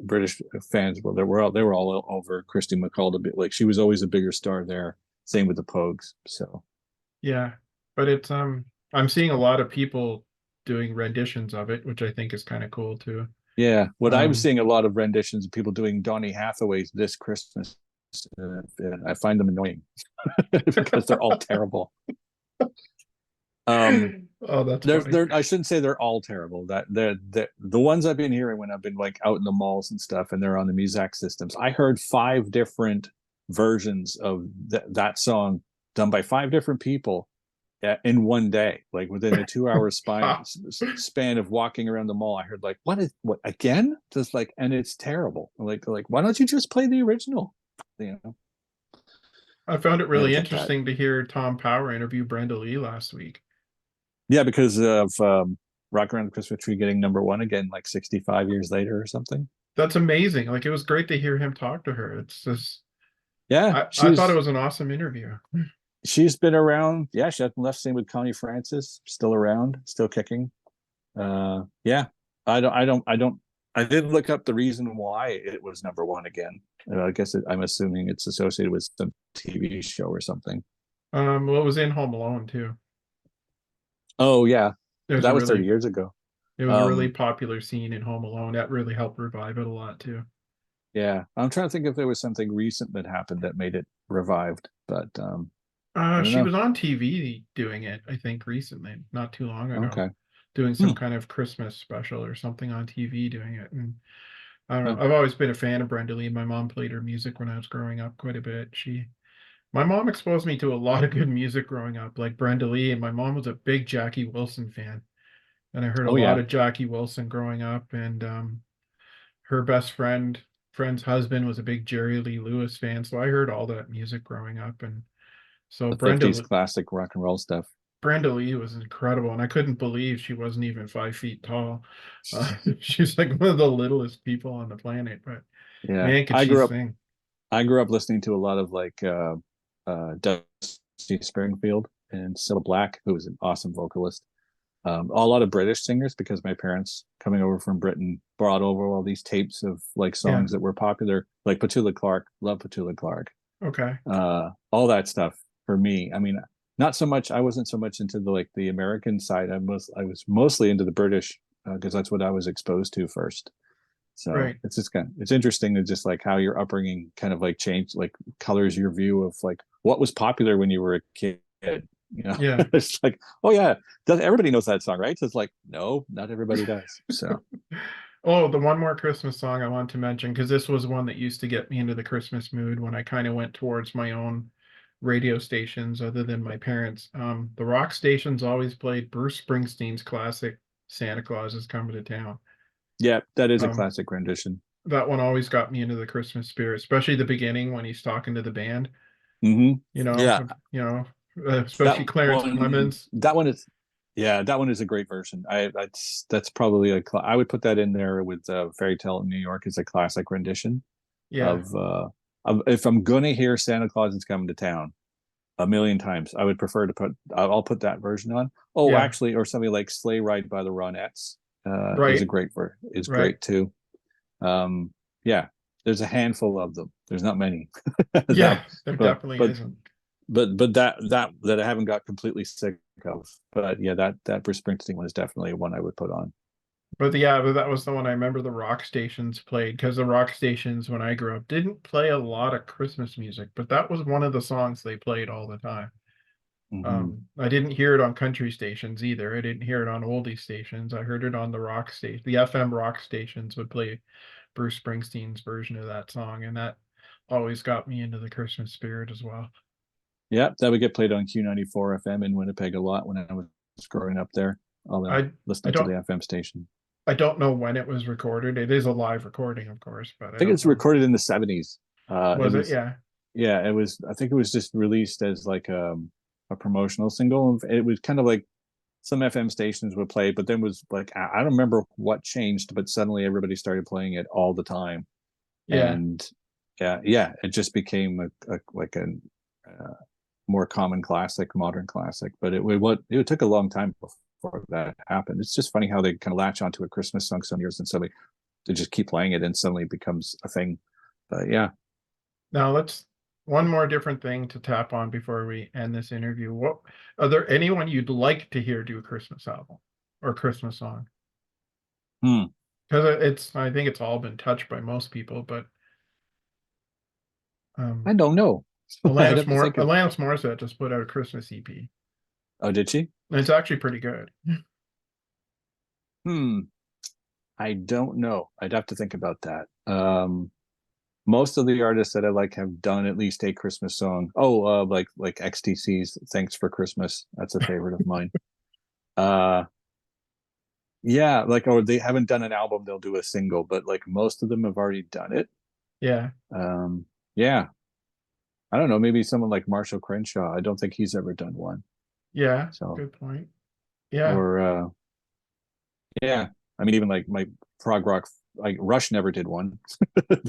British fans, well, they were all over Christy McCall a bit. Like she was always a bigger star there. Same with the Pogues. So Yeah, but it's I'm seeing a lot of people doing renditions of it, which I think is kind of cool too. yeah, what I'm Um, seeing a lot of renditions of people doing Donny Hathaway's This Christmas. I find them annoying because they're all terrible. Um, oh, that's funny. they're I shouldn't say they're all terrible. That the ones I've been hearing when I've been like out in the malls and stuff, and they're on the music systems. I heard five different versions of that song done by five different people in one day, like within a 2 hour span of walking around the mall. I heard like, what again? Just like, and it's terrible. Like, why don't you just play the original? You know, I found it I don't really get that. interesting to hear Tom Power interview Brenda Lee last week. Yeah, because of Rock Around the Christmas Tree getting number one again, like 65 years later or something. That's amazing. Like it was great to hear him talk to her. It's just Yeah, I thought it was an awesome interview. she's been around. Yeah, she hasn't left. Same with Connie Francis, still around, still kicking. Yeah, I didn't look up the reason why it was number one again. I guess I'm assuming it's associated with some TV show or something. Well, it was in Home Alone too. Oh yeah, but There's a that was 30 really years ago. it was a really Um, popular scene in Home Alone that really helped revive it a lot too. yeah, I'm trying to think if there was something recent that happened that made it revived, but I don't She know. was on TV doing it, I think, recently, not too long ago, Okay. doing some Hmm. kind of Christmas special or something on TV doing it. And I don't Huh. know. I've always been a fan of Brenda Lee. My mom played her music when I was growing up quite a bit. My mom exposed me to a lot of good music growing up, like Brenda Lee, and my mom was a big Jackie Wilson fan. And I heard a Oh lot yeah. of Jackie Wilson growing up, and her best friend's husband was a big Jerry Lee Lewis fan, so I heard all that music growing up. And so The 50s classic rock and roll stuff. Brenda Lee was incredible, and I couldn't believe she wasn't even 5 feet tall. She's like one of the littlest people on the planet, but Yeah. man, could she sing? I grew up listening to a lot of like Dusty Springfield and Cilla Black, who was an awesome vocalist. A lot of British singers because my parents coming over from Britain brought over all these tapes of like Yeah, songs that were popular, like Petula Clark, love Petula Clark, okay. all that stuff for me. I mean, not so much. I wasn't so much into the American side. I was mostly into the British because that's what I was exposed to first. So Right. it's just it's interesting to just like how your upbringing kind of like changed, like colors your view of like what was popular when you were a kid. You know, Yeah. it's like, oh yeah, does everybody knows that song, right? So it's like, no, not everybody does. So Oh, the one more Christmas song I want to mention, because this was one that used to get me into the Christmas mood when I kind of went towards my own radio stations other than my parents. The rock stations always played Bruce Springsteen's classic Santa Claus is Coming to Town. yeah, that is a Um, classic rendition. that one always got me into the Christmas spirit, especially the beginning when he's talking to the band. Hmm. You know, Yeah, especially Clarence Clemens. that one is, yeah, that one is a great version. That's probably I would put that in there with Fairy Tale in New York as a classic rendition Yeah, of if I'm gonna hear Santa Claus is coming to town a million times, I would prefer to I'll put that version on. Oh, yeah, actually, or something like Sleigh Ride by the Ronettes is a right, is right. great too. Um, yeah, there's a handful of them. There's not many. that, Yeah, there but definitely but isn't. but that I haven't got completely sick of. But yeah, that Bruce Springsteen one is definitely one I would put on. But yeah, but that was the one I remember the rock stations played because the rock stations when I grew up didn't play a lot of Christmas music, but that was one of the songs they played all the time. Hmm. I didn't hear it on country stations either. I didn't hear it on oldie stations. I heard it on the rock station. The FM rock stations would play Bruce Springsteen's version of that song, and that always got me into the Christmas spirit as well. Yeah, that would get played on Q94 FM in Winnipeg a lot when I was growing up there. All I I listening to don't the FM station. I don't know when it was recorded. It is a live recording, of course, but I I think don't it's know. recorded in the 70s. It Was it? was Yeah. yeah, it was. I think it was just released as like a promotional single. It was kind of like some FM stations would play, but then was like I don't remember what changed, but suddenly everybody started playing it all the time, Yeah. and yeah, it just became a uh, more common classic, modern classic. But it took a long time before that happened. It's just funny how they kind of latch onto a Christmas song some years and suddenly they just keep playing it and suddenly it becomes a thing. But yeah. Now let's one more different thing to tap on before we end this interview. What are there anyone you'd like to hear do a Christmas album or Christmas song? Hmm. Because it's I think it's all been touched by most people, but I um don't know. I'd have to think of. Alanis Morissette just put out a Christmas EP. Oh, did she? And it's actually pretty good. Hmm. I don't know. I'd have to think about that. Most of the artists that I like have done at least a Christmas song. Oh, like XTC's "Thanks for Christmas." That's a favorite of mine. Uh, yeah, like or they haven't done an album; they'll do a single. But like most of them have already done it. Yeah. Yeah, I don't know. Maybe someone like Marshall Crenshaw. I don't think he's ever done one. Yeah. So Good point. Yeah. or yeah, I mean even like my prog rock like Rush never did one.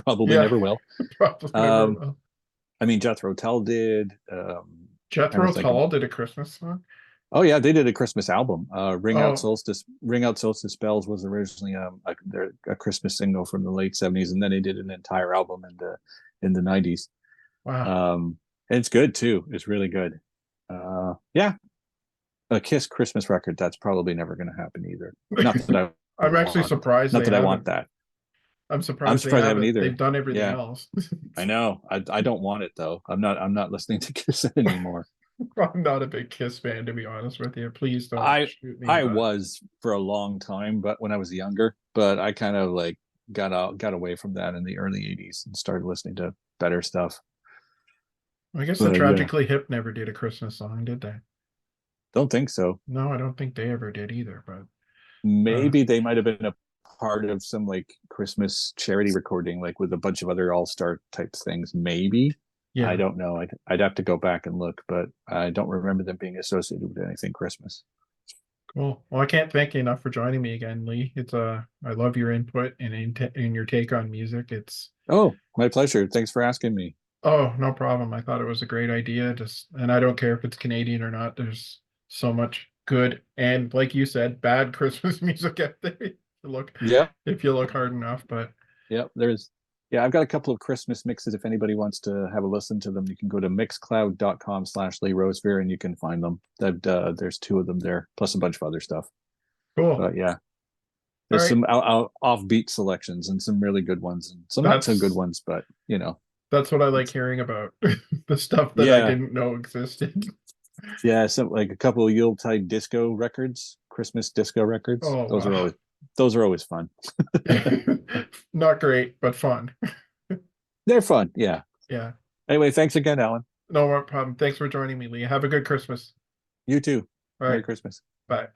Probably Yeah. never will. Probably never Um, will. I mean, Jethro Tull did. Trying to Jethro think of. Tull did a Christmas song. Oh yeah, they did a Christmas album. Oh, Ring Out Solstice Bells was originally a Christmas single from the late '70s, and then they did an entire album in the '90s. wow. And it's good too. It's really good. Yeah, a Kiss Christmas record. That's probably never going to happen either. Not that I I'm actually want. surprised Not they that I want haven't. that. I'm I'm surprised they surprised I haven't haven't. either. They've done everything Yeah, else. I know. I don't want it though. I'm not listening to Kiss anymore. I'm not a big Kiss fan, to be honest with you. Please don't I shoot me, I but was for a long time, but when I was younger, but I kind of like got away from that in the early '80s and started listening to better stuff. I guess the But yeah, Tragically Hip never did a Christmas song, did they? don't think so. No, I don't think they ever did either, but Maybe they might have been a part of some like Christmas charity recording, like with a bunch of other all-star type things. Maybe. I yeah. don't know. I'd have to go back and look, but I don't remember them being associated with anything Christmas. Cool. Well, I can't thank you enough for joining me again, Lee. It's I love your input and in your take on music. It's Oh, my pleasure. Thanks for asking me. oh, no problem. I thought it was a great idea. Just and I don't care if it's Canadian or not. There's so much good and like you said, bad Christmas music out there. Yep. If you look hard enough, but Yep, yeah, I've got a couple of Christmas mixes. If anybody wants to have a listen to them, you can go to mixcloud.com/Lee Rosevere and you can find them. There's two of them there, plus a bunch of other stuff. cool. But yeah, All there's right. some offbeat selections and some really good ones and some not so good That's ones, but you know, that's what I like it's hearing about. The stuff that I yeah, didn't know existed. yeah, some like a couple of Yuletide disco records, Christmas disco records. Oh wow. Those are always fun. Not great, but fun. They're fun, yeah. Yeah. Anyway, thanks again, Alan. No problem. Thanks for joining me, Lee. Have a good Christmas. You too. All Merry right. Christmas. Bye.